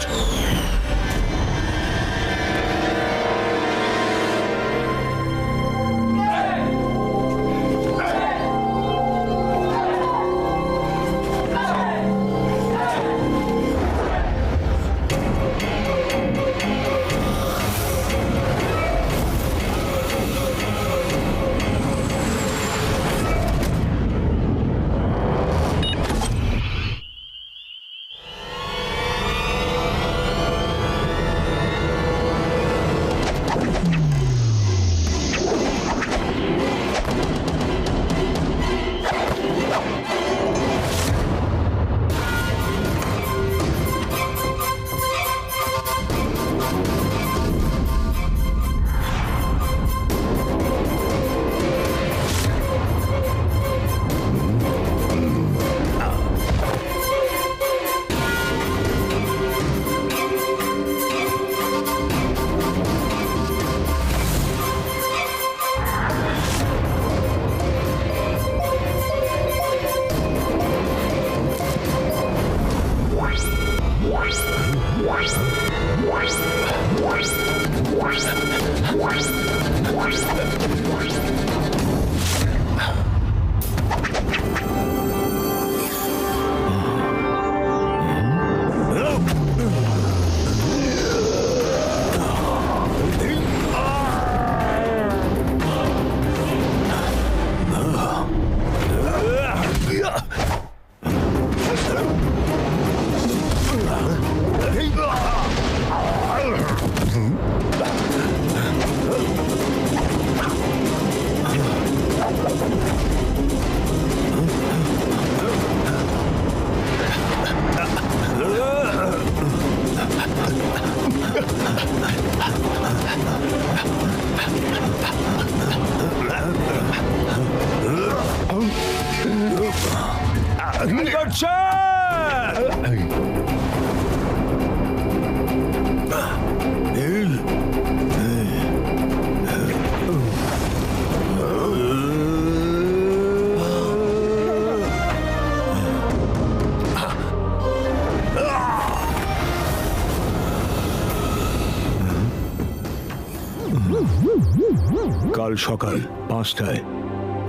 কাল সকাল 5টায়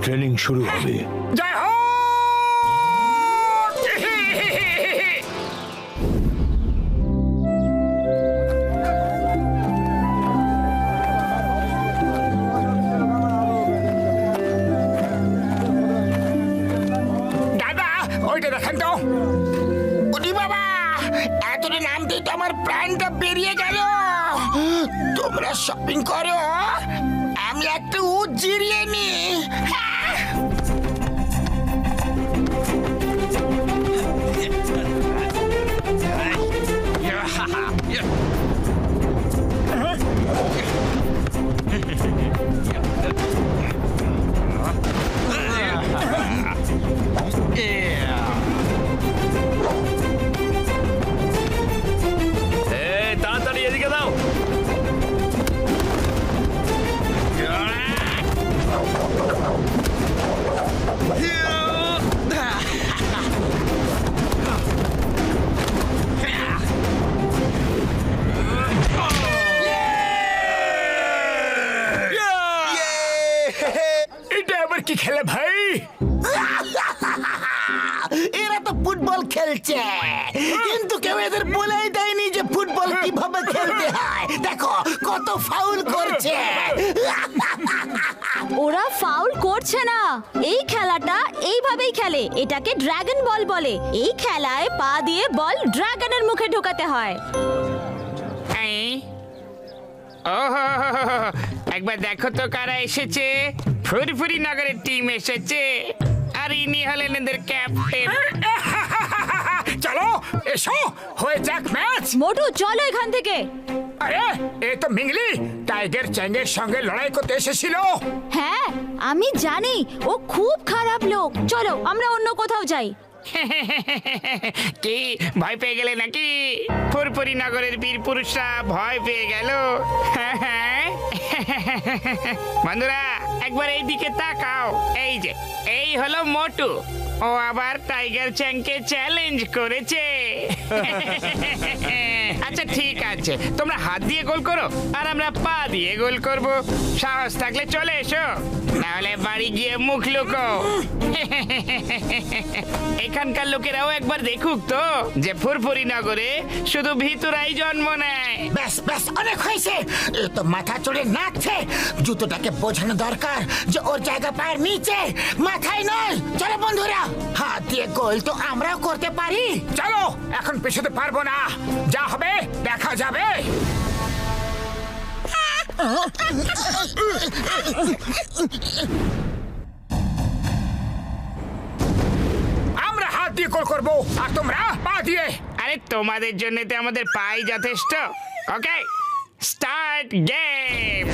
ট্রেনিং শুরু হবে। জয় হো। দাদা ওইটা দেখেন তো। ওরে বাবা, এতটা নামতেই তো আমার প্রাণটা বেরিয়ে গেল। তোমরা শপিং করো, আমি একটু জিরিয়ে নি। তাড়াতাড়ি এদিকে দাও। এটা আবার কি খেলে ভাই? এরা তো ফুটবল খেলছে, কিন্তু কেউ এদের বলেই দেয়নি যে ফুটবল কিভাবে খেলতে হয়। দেখো কত ফাউল করছে। ওরা ফাউল করছে না, এই খেলাটা এইভাবেই খেলে। এটাকে ড্রাগন বল বলে। এই খেলায় পা দিয়ে বল ড্রাগনের মুখে ঢোকাতে হয়। ওহো, একবার দেখো তো কারা এসেছে। ফুরফুরি নগরের টিম এসেছে, আর ইনি হলেন এদের ক্যাপ্টেন। চলো এসো, হয়ে যাক ম্যাচ। মোটু চলো এখান থেকে। আরে এ তো মিংলি টাইগার চ্যাংয়ের সঙ্গে লড়াই করতে এসেছিল। হ্যাঁ আমি জানি, ও খুব খারাপ লোক। চলো আমরা অন্য কোথাও যাই। কি ভয় পেয়ে গেলে নাকি? ফুরফুরি নগরের বীর পুরুষরা ভয় পেয়ে গেল। বন্ধুরা একবার এই দিকে তাকাও। এই যে এই হলো মোটু, ও আবার টাইগার চ্যাংকে চ্যালেঞ্জ করেছে। আচ্ছা ঠিক আছে, তোমরা হাত দিয়ে গোল করো আর আমরা পা দিয়ে গোল করব। সাহস থাকলে চলে এসো, নাহলে বাড়ি গিয়ে মুখ লুকো। এখানকার লোকেরাও একবার দেখুক তো যে ফুরফুরি নগরে শুধু ভিতরাই জন্ম নেয়। ব্যাস ব্যাস, অনেক হয়েছে। এ তো মাথা চড়ে নাচছে। জুতোটাকে বোঝানো দরকার যে ওর জায়গা পায়ের নিচে, মাথায় নয়। চলো বন্ধুরা, হাত দিয়ে গোল তো আমরাও করতে পারি। চলো, এখন পেছোতে পারবো না, যা হবে দেখা যাবে। আমরা হাত দিয়ে গোল করবো আর তোমরা পা দিয়ে। আরে তোমাদের জন্য তো আমাদের পাই যথেষ্ট। ওকে, স্টার্ট গেম।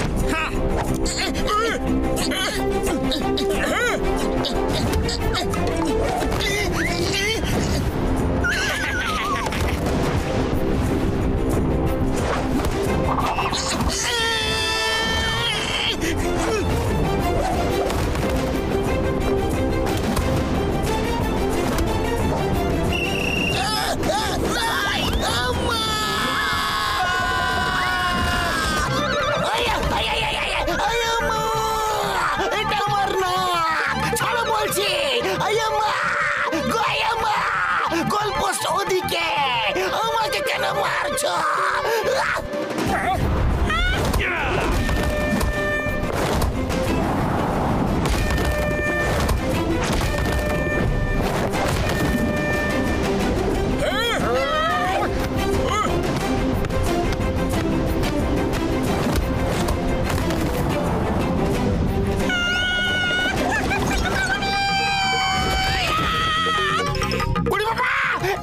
গোলপোস্ট ওদিকে, আমাকে কেন মারছো?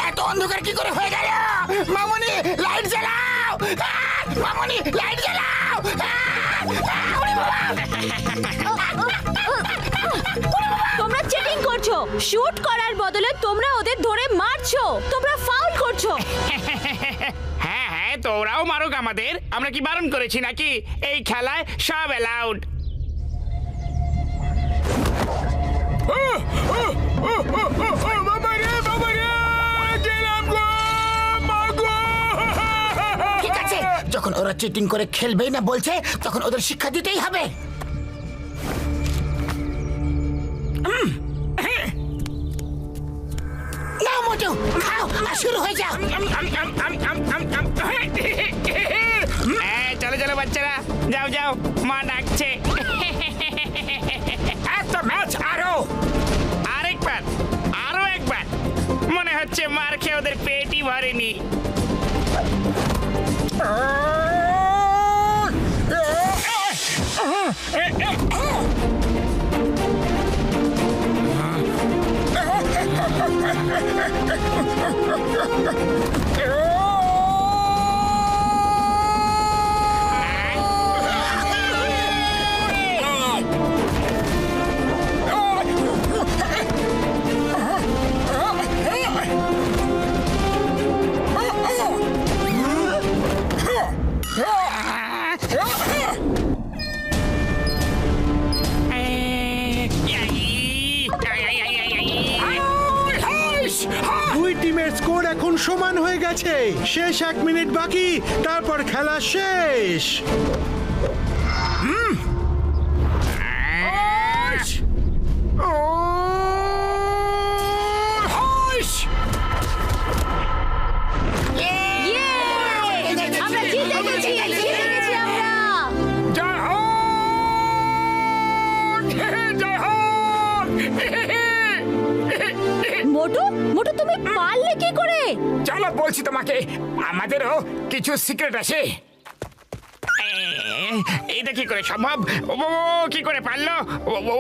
এত অন্ধকার কি করে হয়ে গেল? মামুনি লাইট জ্বালাও। মামনি লাইট জ্বালাও তোমরা চিটিং করছো। শুট করার বদলে তোমরা ওদের ধরে মারছো। তোমরা ফাউল করছো। হ্যাঁ হ্যাঁ তোরাও মারুক আমাদের, আমরা কি বারণ করেছি নাকি? এই খেলায় সব অ্যালাউড। ঠিক আছে, যখন ওরা চিটিং করে খেলবেই না বলছে, তখন ওদের শিক্ষা দিতেই হবে। নাও মোটু, খাও আর শুরু হয়ে যাও। চলো চলো বাচ্চারা, যাও যাও, মা ডাকছে। এত ম্যাচ আরেকবার, আরো একবার। মনে হচ্ছে মার খেয়ে ওদের পেটই ভরেনি। দুই টিমের স্কোর এখন সমান হয়ে গেছে। শেষ 1 মিনিট বাকি, তারপর খেলা শেষ। আমরা জিতে গেছি, জিতে গেছি আমরা। মোটু, মোটু তুমি পারলে কি করে? চলো বলছি তোমাকে, আমাদেরও কিছু সিক্রেট আছে। এটা কি করে সম্ভব? কি করে পারলো?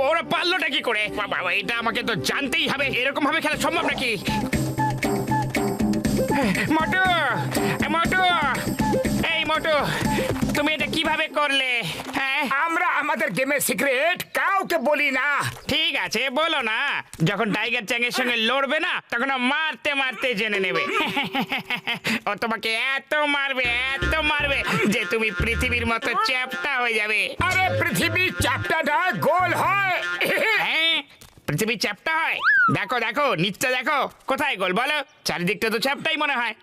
ওরা পারলোটা কি করে? বাবা, এটা আমাকে তো জানতেই হবে। এরকম ভাবে খেলা সম্ভব নাকি? মোটু, মোটু, এই মোটু, তুমি এটা কিভাবে করলে? হ্যাঁ, আমরা আমাদের গেমের সিক্রেট কাউকে বলি না। ঠিক আছে, বলো না। যখন টাইগার চ্যাংয়ের সঙ্গে লড়বে না, তখন ও মারতে মারতে জেনে নেবে। ও তোমাকে এত মারবে যে তুমি পৃথিবীর মতো চ্যাপ্টা হয়ে যাবে। আরে পৃথিবী চ্যাপ্টাটা গোল হয়। হ্যাঁ, পৃথিবী চ্যাপ্টা হয়। দেখো দেখো, নিচটা দেখো, কোথায় গোল বলো? চারিদিকটা তো চ্যাপ্টাই মনে হয়।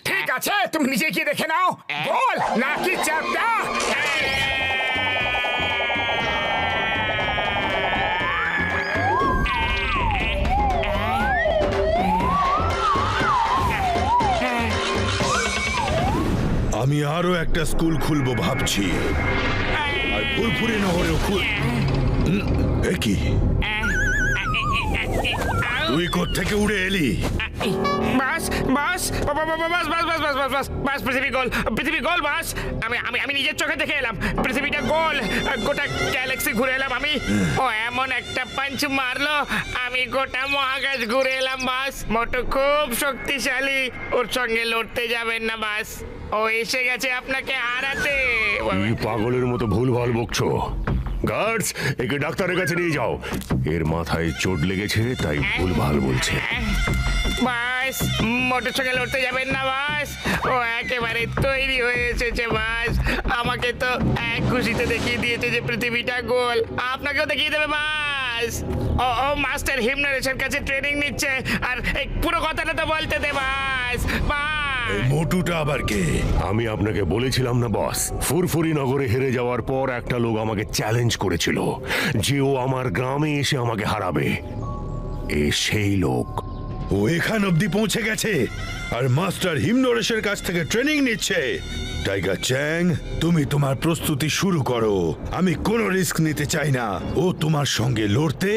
ঠিক আছে, তুমি নিজে কি দেখে নাও, গোল নাকি চ্যাপ্টা। আমি আরো একটা স্কুল খুলবো ভাবছি, আর ফুরফুরি নগরেও কি তুই কোত্থেকে উড়ে এলি? বাস বাস বাস বাস বাস বাস বাস বাস বাস বাস পৃথিবী গোল বাস। আমি নিজের চোখে দেখে এলাম, পৃথিবীটা গোল। গোটা গ্যালাক্সি ঘুরে এলাম আমি। ও এমন একটা পাঞ্চ মারলো, আমি গোটা মহাকাশ ঘুরে এলাম বাস। মোটু খুব শক্তিশালী, ওর সঙ্গে লড়তে যাবেন না বাস। ও এসে গেছে আপনাকে হারাতে। এই পাগলের মতো ভুলভাল বকছো। গার্ডস, একে ডাক্তারের কাছে নিয়ে যাও। এর মাথায় চোট লেগেছে, তাই ভুলভাল বলছে। বাস, মোটর সঙ্গে লড়তে যাবেন না বাস। ও একেবারে তৈরি হয়ে এসেছে বাস। আমাকে তো এক খুশিতে দেখিয়ে দিয়েছে যে পৃথিবীটা গোল। আপনাকেও দেখিয়ে দেবে বাস। ও মাস্টার হিমনারেশের কাছে ট্রেনিং নিচ্ছে, আর এই পুরো কথাটা তো বলতে দে বাস। এই মোটুটা আবার কে? আমি আপনাকে বলেছিলাম না বস, ফুরফুরি নগরে হেরে যাওয়ার পর একটা লোক আমাকে চ্যালেঞ্জ করেছিল যে ও আমার গ্রামে এসে আমাকে হারাবে। এ সেই লোক। ও এখান অব্দি পৌঁছে গেছে আর মাস্টার হিমনরেশের কাছ থেকে ট্রেনিং নিচ্ছে। টাইগার চ্যাং, তুমি তোমার প্রস্তুতি শুরু করো। আমি কোনো রিস্ক নিতে চাই না। ও তোমার সঙ্গে লড়তে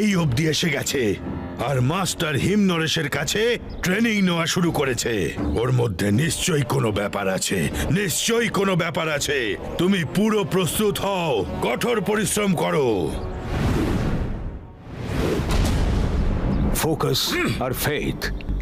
এই অবধি এসে গেছে আর মাস্টার হিমনরেশের কাছে ট্রেনিং নেওয়া শুরু করেছে। ওর মধ্যে নিশ্চয়ই কোনো ব্যাপার আছে, নিশ্চয়ই কোনো ব্যাপার আছে। তুমি পুরো প্রস্তুত হও, কঠোর পরিশ্রম করো। ফোকাস আর ফেথ,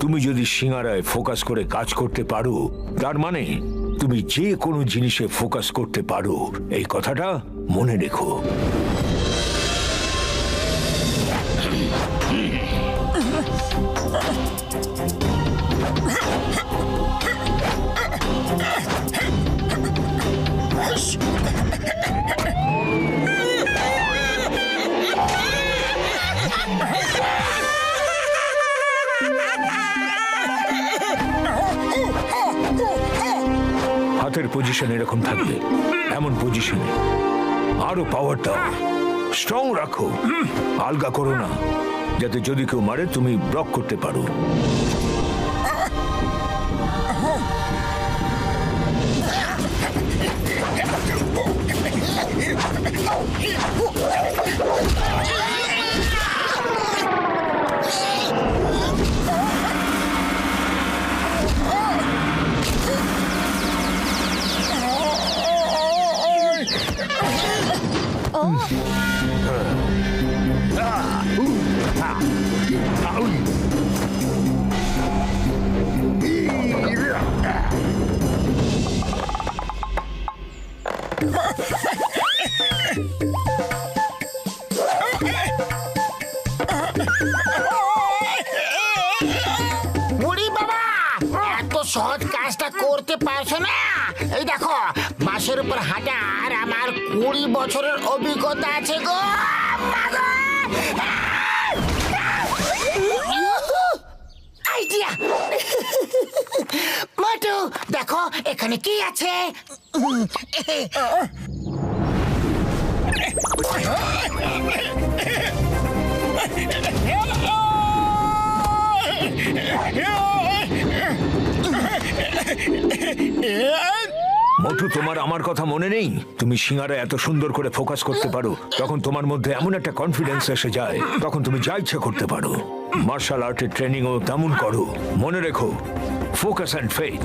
তুমি যদি সিঙ্গারায় ফোকাস করে কাজ করতে পারো, তার মানে তুমি যে কোনো জিনিসে ফোকাস করতে পারো। এই কথাটা মনে রেখো। হাতের পজিশন এরকম থাকবে, এমন পজিশনে আরো পাওয়ার দাও, স্ট্রং রাখো, আলগা করো না, যাতে যদি কেউ মারে তুমি ব্লক করতে পারো। বুড়ি বাবা, এত সহজ কাজটা করতে পারছো না? এই দেখো, মাসের উপর হাজার আমার 20 বছরের অভিজ্ঞতা আছে গো। আইডিয়া! মোটু, দেখো এখানে কি আছে। মোটু, তোমার আমার কথা মনে নেই? তুমি সিঙ্গারা এত সুন্দর করে ফোকাস করতে পারো, তখন তোমার মধ্যে এমন একটা কনফিডেন্স এসে যায়, তখন তুমি যা ইচ্ছা করতে পারো। মার্শাল আর্টের ট্রেনিংও তেমন করো। মনে রেখো, ফোকাস অ্যান্ড ফেথ।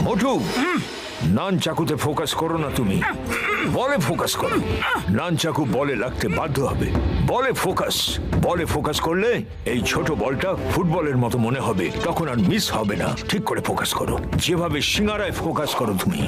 মোটু, নান চাকুতে ফোকাস করো না, তুমি বলে ফোকাস করো। নান চাকু বলে লাগতে বাধ্য হবে। বলে ফোকাস, বলে ফোকাস করলে এই ছোট বলটা ফুটবলের মতো মনে হবে, তখন আর মিস হবে না। ঠিক করে ফোকাস করো, যেভাবে সিঙ্গারায় ফোকাস করো তুমি।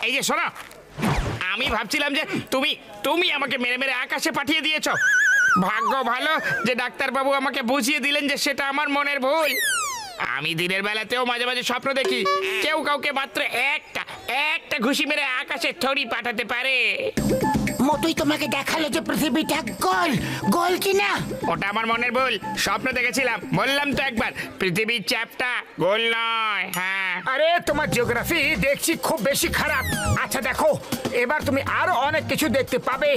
এই যে শোনো, আমি ভাবছিলাম যে তুমি তুমি আমাকে মেরে মেরে আকাশে পাঠিয়ে দিয়েছো। ভাগ্য ভালো যে ডাক্তারবাবু আমাকে বুঝিয়ে দিলেন যে সেটা আমার মনের ভুল। আমি দিনের বেলাতেও মাঝে মাঝে স্বপ্ন দেখি কেউ কাউকে মাত্র একটা ঘুষি মেরে আকাশে থরি পাঠাতে পারে। মোটুই তোমাকে দেখালো যে পৃথিবীটা গোল, গোল কিনা। ওটা আমার মনের ভুল, স্বপ্ন দেখেছিলাম। বললাম তো একবার, পৃথিবীর চ্যাপটা গোল নয়। হ্যাঁ, আরে তোমার জিওগ্রাফি দেখছি খুব বেশি খারাপ। আচ্ছা দেখো, এবার তুমি আরো অনেক কিছু দেখতে পাবে।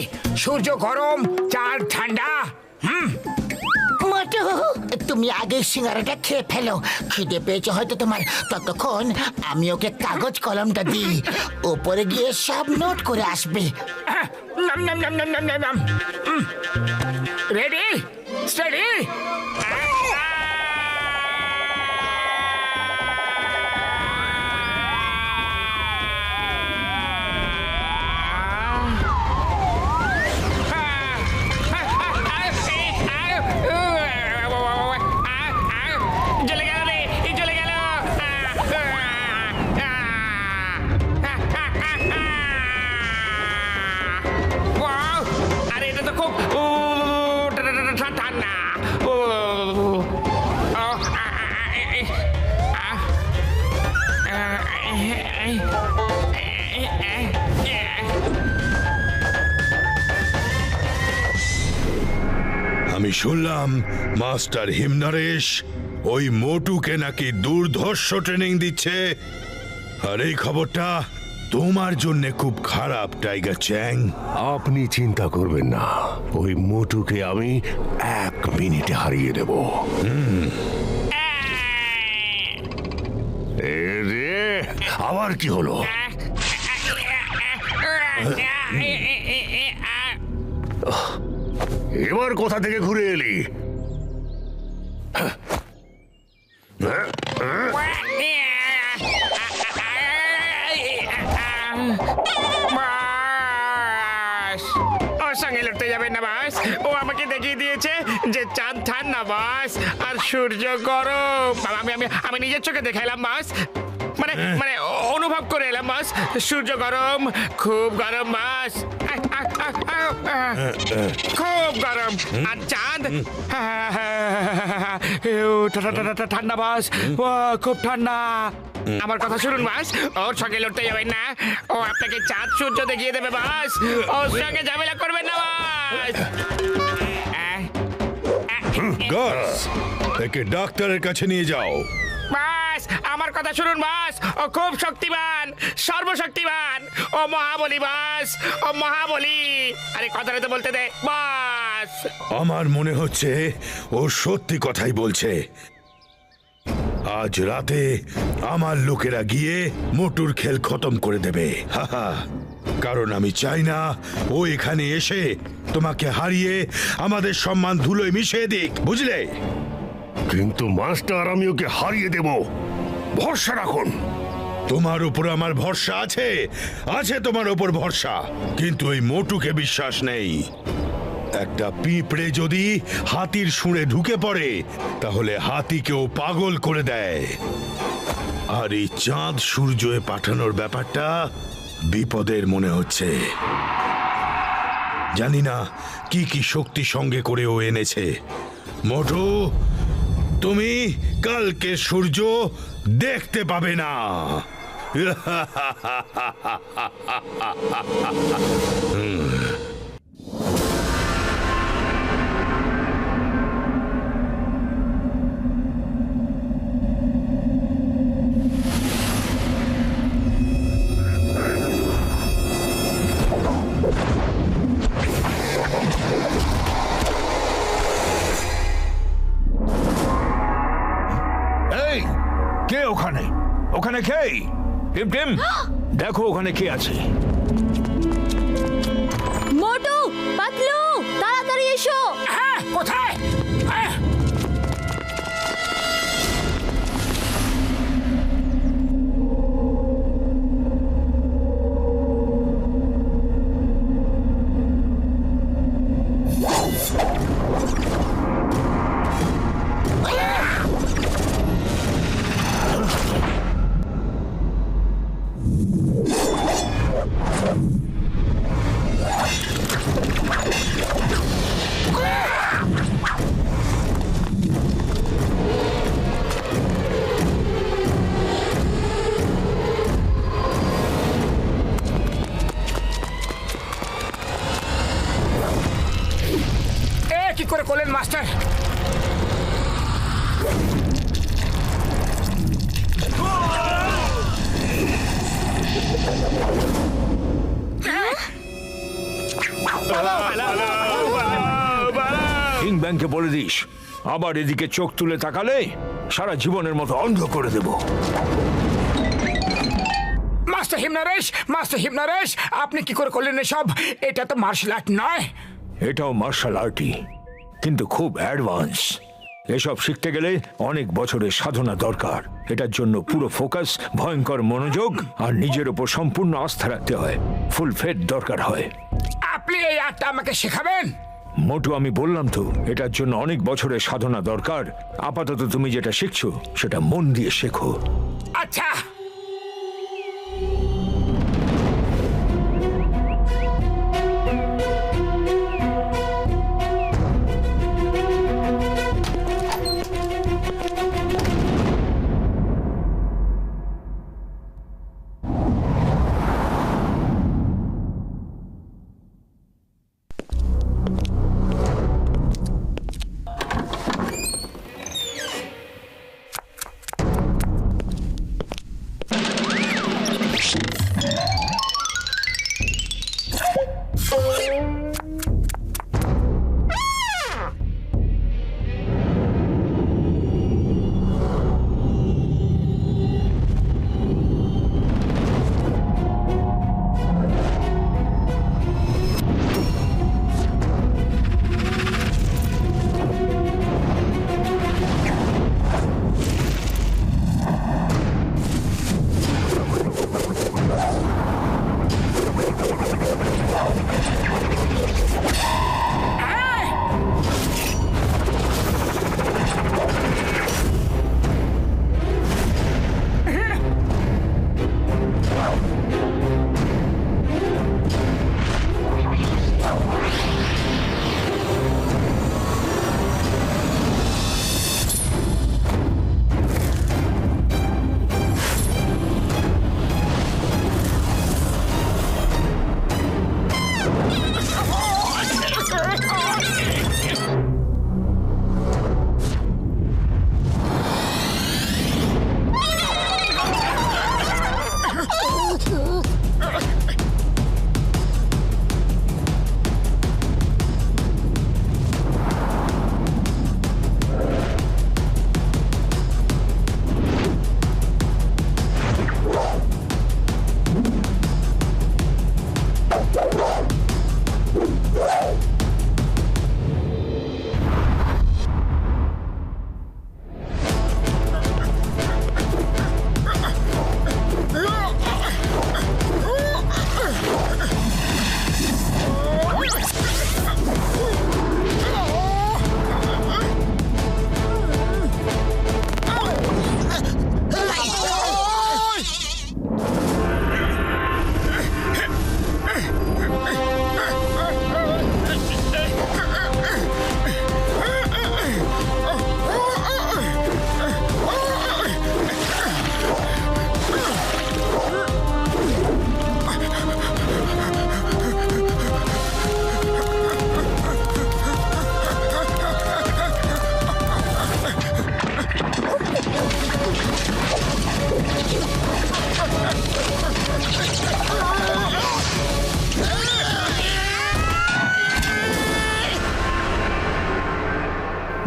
সূর্য গরম, চাঁদ ঠান্ডা। মোটু তুমি আগে সিঙ্গারাটা খেয়ে ফেলো, খিদে পেয়েছে হয়তো তোমার। ততক্ষণ আমি ওকে কাগজ কলমটা দিই, উপরে গিয়ে সব নোট করে আসবে। রেডি স্টেডি চলে গেল রে, চলে গেল। আরে এটা তো খুব ঠান্ডা। আমি শুনলাম মাস্টার হিমনরেশ ওই মোটুকে নাকি দুর্ধর্ষ ট্রেনিং দিচ্ছে, আর এই খবরটা তোমার জন্য খুব খারাপ টাইগার চ্যাং। আপনি চিন্তা করবেন না, ওই মোটুকে আমি 1 মিনিটে হারিয়ে দেব। এ রে, আবার কি হলো? এবার কোথা থেকে ঘুরে এলি? ওর সঙ্গে লড়তে যাবেন না বাস। ও আমাকে দেখিয়ে দিয়েছে যে চাঁদ ঠান্ডা বাস আর সূর্য গরম। আমি নিজের চোখে দেখাইলাম বাস, মানে মানে অনুভব করে এলাম বাস। সূর্য গরম, খুব গরম বাস, খুব গরম। আর চাঁদ ঠান্ডা বাস, খুব ঠান্ডা। আমার কথা শুনুন বাস, ওর সঙ্গে লড়তে যাবেন না। ও আপনাকে চাঁদ সূর্য দেখিয়ে দেবে বাস, ওর সঙ্গে ঝামেলা করবেন না বাস। গার্ডস, একে ডাক্তারের কাছে নিয়ে যাও। বাস আমার কথা শুনুন বাস, ও খুব শক্তিমান, সর্বশক্তিমান। ও মহাবলী বাস, ও মহাবলী। আরে কথাটা তো বলতে দে বাস। আমার মনে হচ্ছে ও সত্যি কথাই বলছে। আজ রাতে আমার লোকেরা গিয়ে মোটুর খেল খতম করে দেবে। হাহা, কারণ আমি চাই না ও এখানে এসে তোমাকে হারিয়ে আমাদের সম্মান ধুলোয় মিশিয়ে দিক, বুঝলে? কিন্তু মাস্টার, আমি ওকে হারিয়ে দেব, ভরসা রাখুন। তোমার উপর আমার ভরসা আছে, আছে তোমার উপর ভরসা, কিন্তু ওই মোটুকে বিশ্বাস নেই। একটা পিঁপড়ে যদি হাতির শুঁড়ে ঢুকে পড়ে তাহলে হাতিকেও পাগল করে দেয়। আর এই চাঁদ সূর্যে পাঠানোর ব্যাপারটা বিপদের মনে হচ্ছে। জানি না কি কি শক্তি সঙ্গে করে ও এনেছে। মোটু, তুমি কালকে সূর্য দেখতে পাবে না। এই, কে ওখানে? ওখানে কে? টিম টিম, দেখো ওখানে কে আছে। মোটু, পাতলু, তাড়াতাড়ি এসো। হ্যাঁ, কোথায়? কি করে করলেন মাস্টার? কিং ব্যাংকে বলে দিস আবার এদিকে চোখ তুলে তাকালে সারা জীবনের মতো অন্ধ করে দেব। মাস্টার হিমনারেশ, আপনি কি করে করলেন এসব? এটা তো মার্শাল আর্ট নয়। এটাও মার্শাল আর্টই, কিন্তু খুব অ্যাডভান্স। এসব শিখতে গেলে অনেক বছরের সাধনা দরকার। এটার জন্য পুরো ফোকাস, ভয়ঙ্কর মনোযোগ আর নিজের উপর সম্পূর্ণ আস্থা রাখতে হয়। ফুল ফেট দরকার হয়। আপনি এই আর্টটা আমাকে শেখাবেন? মোটু, আমি বললাম তো এটার জন্য অনেক বছরের সাধনা দরকার। আপাতত তুমি যেটা শিখছো সেটা মন দিয়ে শেখো। আচ্ছা।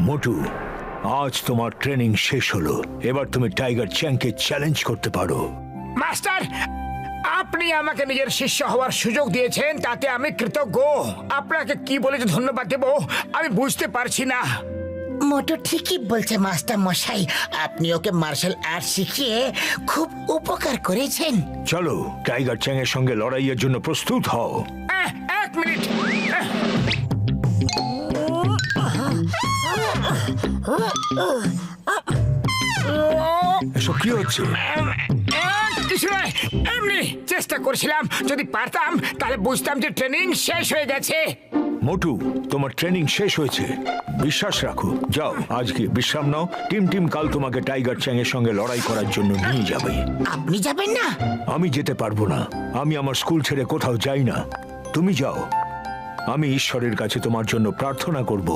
মোটু, আজ তোমার ট্রেনিং শেষ হলো। এবার তুমি টাইগার চ্যাংকে চ্যালেঞ্জ করতে পারো। মাস্টার, আপনি আমাকে নিজের শিষ্য হওয়ার সুযোগ দিয়েছেন, তাতে আমি কৃতজ্ঞ। আপনাকে কি বলে যে ধন্যবাদ দেব আমি বুঝতে পারছি না। মোটু ঠিকই বলছে মাস্টার মশাই, আপনি ওকে মার্শাল আর্ট শিখিয়ে খুব উপকার করেছেন। চলো, টাইগার চ্যাং এর সঙ্গে লড়াইয়ের জন্য প্রস্তুত হও। এক মিনিট। এসব কি হচ্ছে? কিছু নয়, এমনি চেষ্টা করছিলাম। যদি পারতাম তাহলে বুঝতাম যে ট্রেনিং শেষ হয়ে গেছে। মোটু, তোমার ট্রেনিং শেষ হয়েছে, বিশ্বাস রাখো। যাও, আজকে বিশ্রাম নাও। টিম কাল তোমাকে টাইগার চ্যাং এর সঙ্গে লড়াই করার জন্য নিয়ে যাবে। আপনি যাবেন না? আমি যেতে পারবো না। আমি আমার স্কুল ছেড়ে কোথাও যাই না। তুমি যাও, আমি ঈশ্বরের কাছে তোমার জন্য প্রার্থনা করব।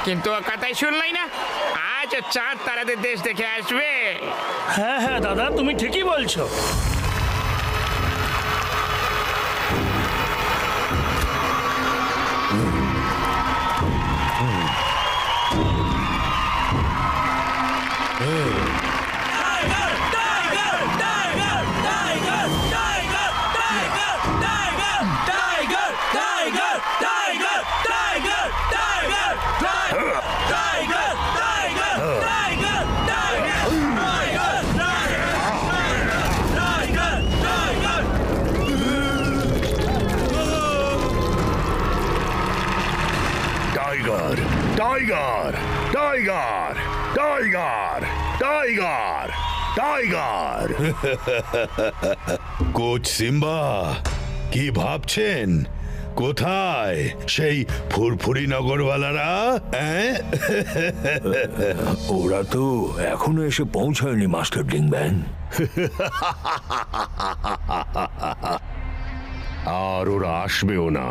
কিন্তু ও কথাই শুনলাই না। আজ ও চাঁদ তারাদের দেশ দেখে আসবে। হ্যাঁ হ্যাঁ দাদা, তুমি ঠিকই বলছো। Tiger tiger tiger tiger tiger tiger. Coach Simba, কি ভাবছেন? কোথায় সেই ফুরফুরি নগরওয়ালারা? ওরা তো এখনো এসে পৌঁছায়নি মাস্টার ডিংব্যাং। আর ওরা আসবেও না।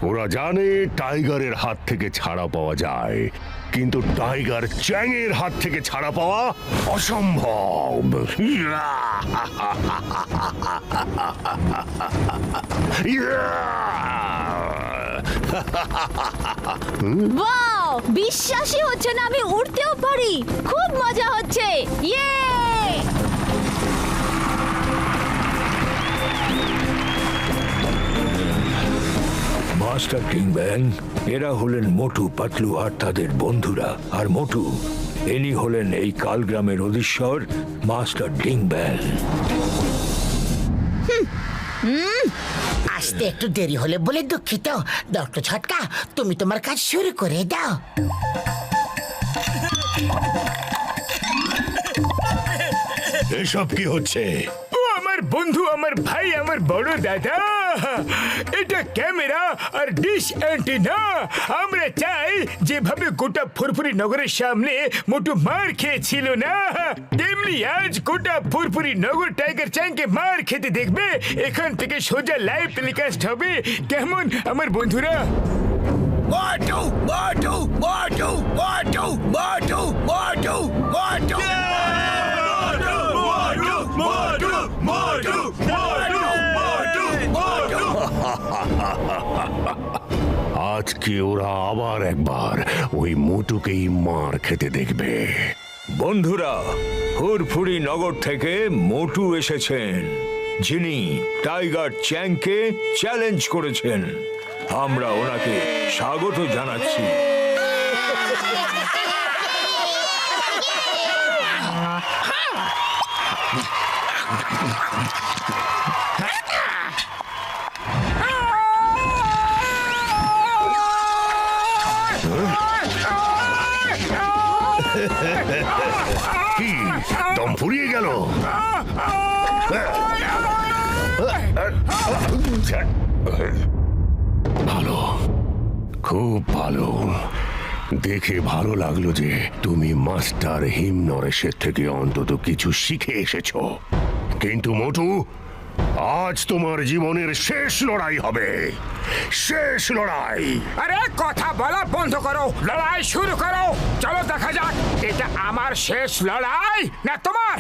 ওরা জানে টাইগারের হাত থেকে ছাড়া পাওয়া যায়, কিন্তু টাইগার চ্যাংয়ের হাত থেকে ছাড়া পাওয়া অসম্ভব। ওয়াও, বিশ্বাসই হচ্ছে না আমি উড়তেও পারি। খুব মজা হচ্ছে। ইয়ে! মাস্টার ডিংব্যাং, এরা হলেন মোটু, পাতলু আর তাদের বন্ধুরা। আর মোটু, ইনি হলেন এই কালগ্রামের অধীশ্বর মাস্টার ডিংব্যাং। আসতে একটু দেরি হলে বলে দুঃখিত। ডক্টর ছটকা, তুমি তোমার কাজ শুরু করে দাও। এসব কি হচ্ছে? ও আমার বন্ধু, আমার ভাই, আমার বড় দাদা। এটা ক্যামেরা আর ডিশ অ্যান্টেনা। আমরা চাই যেভাবে গোটা ফুরফুরি নগরের সামনে মোটু মার খেয়েছিল না, তেমনি আজ গোটা ফুরফুরি নগর টাইগার চ্যাংকে মার খেতে দেখবে। এখান থেকে সোজা লাইভ টেলিকাস্ট হবে। কেমন আমার বন্ধুরা? মোটু মোটু মোটু মোটু মোটু মোটু মোটু আজকে ওরা আবার একবার ওই মোটুকেই মার খেতে দেখবে। বন্ধুরা, ফুরফুরি নগর থেকে মোটু এসেছেন, যিনি টাইগার চ্যাংকে চ্যালেঞ্জ করেছেন। আমরা ওনাকে স্বাগত জানাচ্ছি। কি দম ফুরিয়ে গেল? ভালো, খুব ভালো। দেখে ভালো লাগলো যে তুমি মাস্টার হিমনরেশের থেকে অন্তত কিছু শিখে এসেছো। কিন্তু মোটু, আজ তোমার জীবনের শেষ লড়াই হবে। শেষ লড়াই। আরে কথা বলা বন্ধ করো, লড়াই শুরু করো। চলো দেখা যাক এটা আমার শেষ লড়াই না তোমার।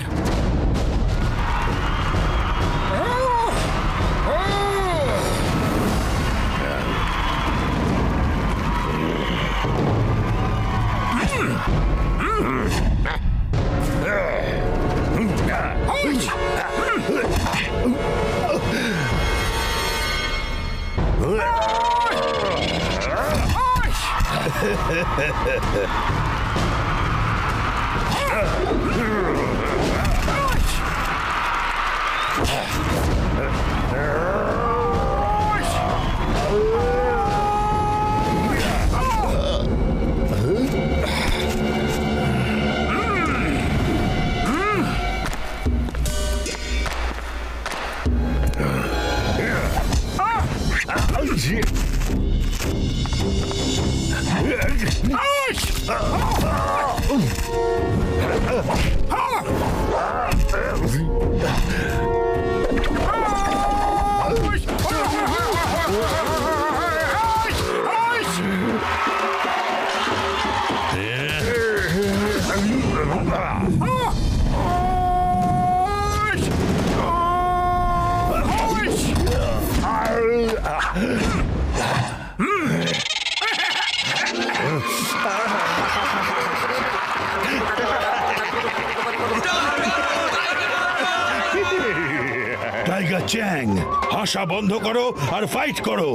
চ্যাং, হাসা বন্ধ করো আর ফাইট করো।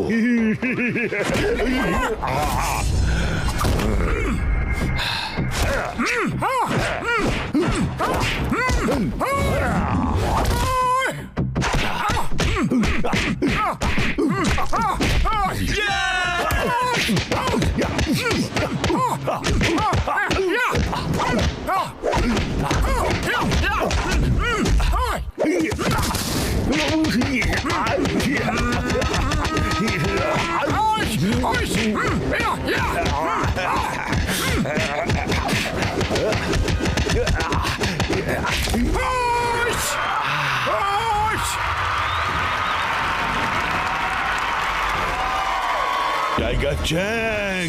টাইগার চ্যাং,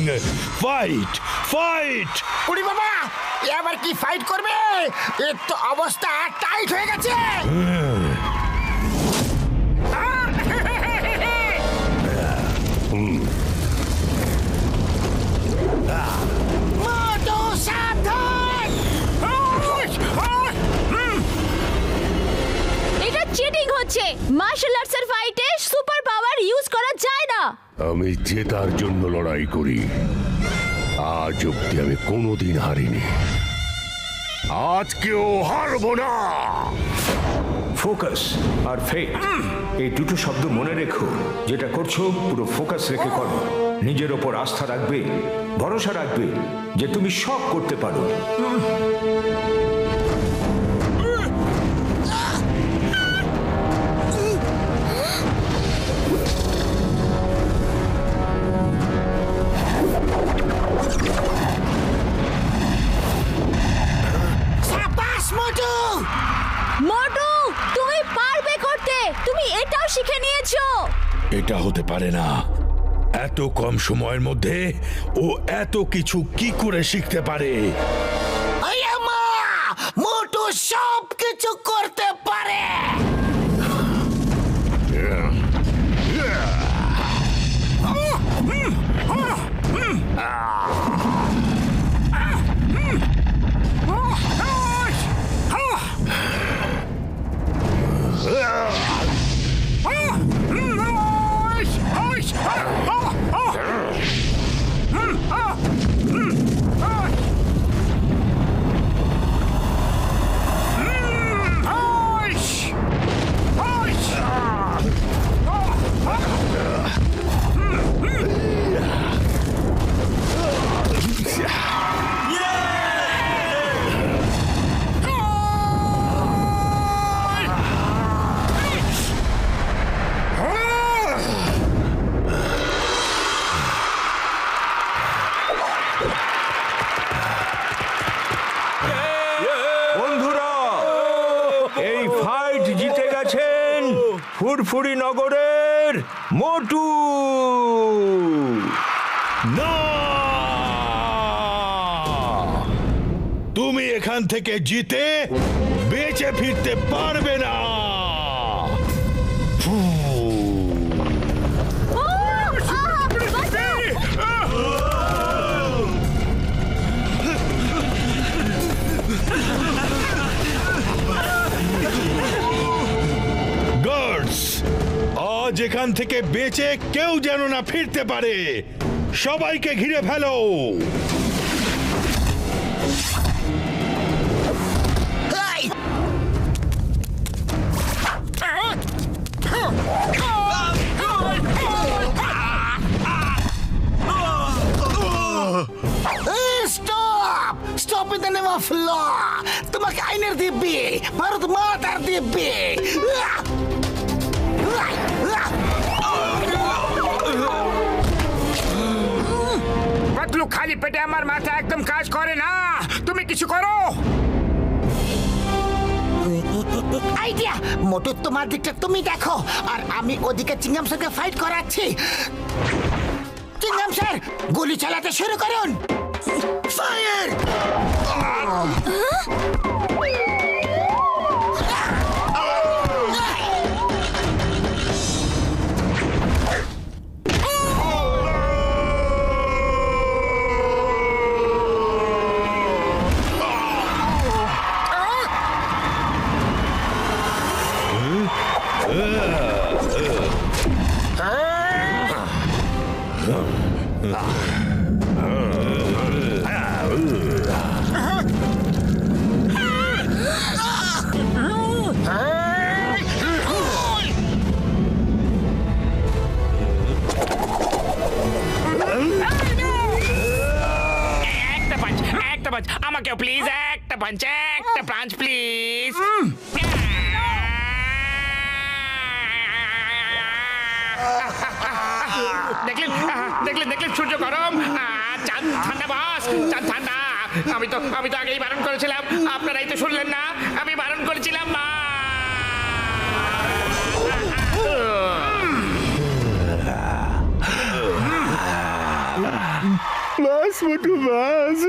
ফাইট ফাইট। উড়ি বাবা, এবার কি ফাইট করবে? এর তো অবস্থা টাইট হয়ে গেছে। মোটু সাবধান! এটা চিটিং হচ্ছে। মার্শাল আর্টসের ফাইটে সুপার পাওয়ার ইউজ করা যায় না। আমি জেতার জন্য লড়াই করি। আজ অব্দি আমি কোনোদিন হারিনি, আজকেও হারবো না। ফোকাস আর ফেট, এই দুটো শব্দ মনে রেখো। যেটা করছো পুরো ফোকাস রেখে করো। নিজের ওপর আস্থা রাখবে, ভরসা রাখবে যে তুমি সব করতে পারো। সাবাস মোটু! মোটু, তুমি পারবে করতে। তুমি এটাও শিখে নিয়েছো। এটা হতে পারে না। এত কম সময়ের মধ্যে ও এত কিছু কি করে শিখতে পারে? মা, মোটু সব কিছু করতে পারে। বন্ধুরা, এই ফাইট জিতে গেছেন ফুরফুরি নগরের মোটু। না, তুমি এখান থেকে জিতে বেঁচে ফিরতে পারবে না। গার্ডস, আজ এখান থেকে বেঁচে কেউ যেন না ফিরতে পারে। সবাইকে ঘিরে ফেলো। এই! Stop! Stop in the name of law! তোমাকে আইনের দিব্যি, ভারত মাতার দিব্যি! পাতলু, খালি পেটে আমার মাথা একদম কাজ করে না। তুমি কিছু করো। আইডিয়া! মোটু, তোমার দিকটা তুমি দেখো, আর আমি ওদিকে চিংগাম স্যারকে ফাইট করাচ্ছি। চিংগাম স্যার, গুলি চালাতে শুরু করুন। ফায়ার! পাঞ্চ আমাকেও প্লিজ একটা পাঞ্চ প্লিজ দেখলেন সূর্য গরম চাঁদ ঠান্ডা বাস চাঁদ ঠান্ডা আমি তো আগেই বারণ করেছিলাম আপনারাই তো শুনলেন না আমি বারণ করেছিলাম মা বাস মোটু বাস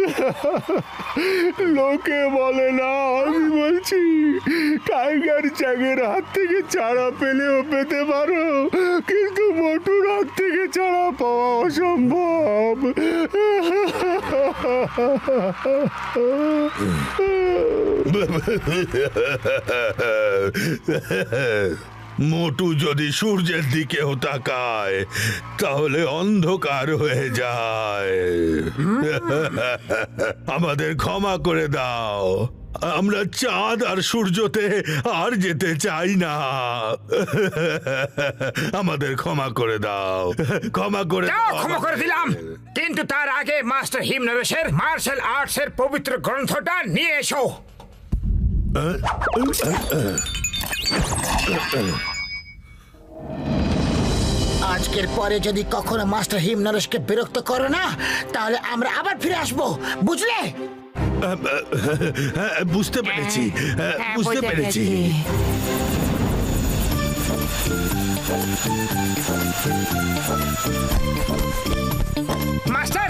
লোকে বলে না আমি বলছি টাইগার চ্যাংয়ের হাত থেকে চারা পেলেও পেতে পারো কিন্তু মোটুর হাত থেকে চারা পাওয়া অসম্ভব মোটু যদি সূর্যের দিকেও তাকায় তাহলে অন্ধকার হয়ে যায় আমাদের ক্ষমা করে দাও আমরা চাঁদ আর সূর্যতে আর যেতে চাই না আমাদের ক্ষমা করে দাও ক্ষমা করে দিলাম কিন্তু তার আগে মাস্টার হিমনরেশের মার্শাল আর্টসের পবিত্র গ্রন্থটা নিয়ে এসো আজকের পরে যদি কখনো মাস্টার হিমনরেশকে বিরক্ত করো না তাহলে আমরা আবার ফিরে আসবো বুঝলে বুঝতে পেরেছি বুঝতে পেরেছি মাস্টার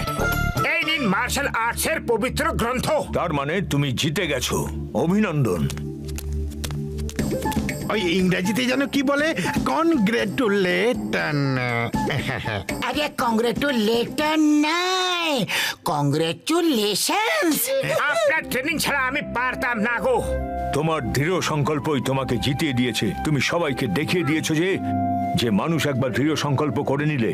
এই নিন মার্শাল আর্টসের পবিত্র গ্রন্থ তার মানে তুমি জিতে গেছো অভিনন্দন ওই ইংরেজিতে যেন কি বলে কনগ্রেটুলেটন আরে কংগ্রেচুলেটন নাই কংগ্রেচুলেশনস আপনার ট্রেনিং ছাড়া আমি পারতাম না গো তোমার দৃঢ় সংকল্পই তোমাকে জিতিয়ে দিয়েছে তুমি সবাইকে দেখিয়ে দিয়েছো যে মানুষ একবার দৃঢ় সংকল্প করে নিলে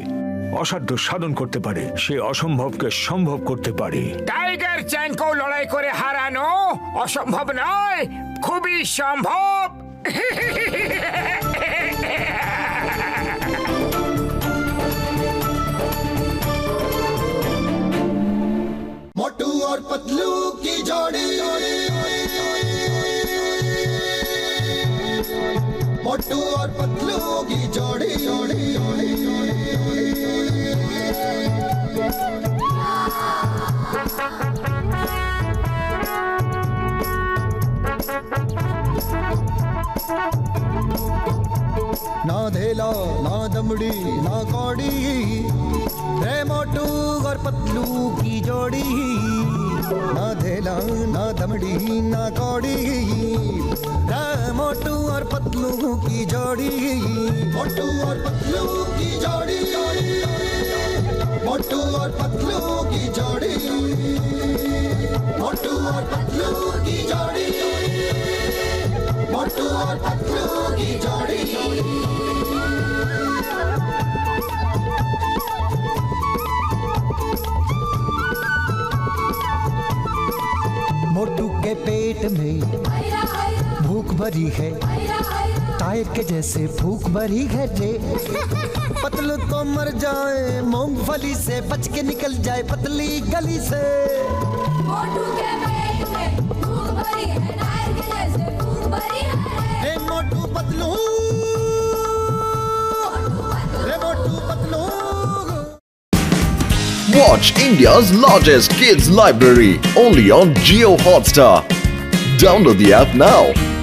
অসাধ্য সাধন করতে পারে সে অসম্ভবকে সম্ভব করতে পারে টাইগার চ্যাংকেও লড়াই করে হারানো অসম্ভব নয় খুবই সম্ভব मोटू और पतलू की जोड़ी मोटू और पतलू की जोड़ी ना धेला ना दमड़ी ना कौड़ी रे मोटू और पतलू की जोड़ी ना धेला ना दमड़ी ना कौड़ी रे मोटू और पतलू की जोड़ी मोटू और पतलू की जोड़ी मोटू और पतलू की जोड़ी मोटू और पतलू की जोड़ी मोटू और पतलू की जोड़ी मोटू के पेट में भूख भरी है टायर के जैसे भूख भरी है रे पतलू तो मर जाए मूंगफली से बच के निकल जाए पतली गली से मोटू के पेट में भूख भरी है टायर के जैसे भूख भरी है हे मोटू पतलू रे Motu Patlu Watch India's largest kids library only on Jio Hotstar. Download the app now.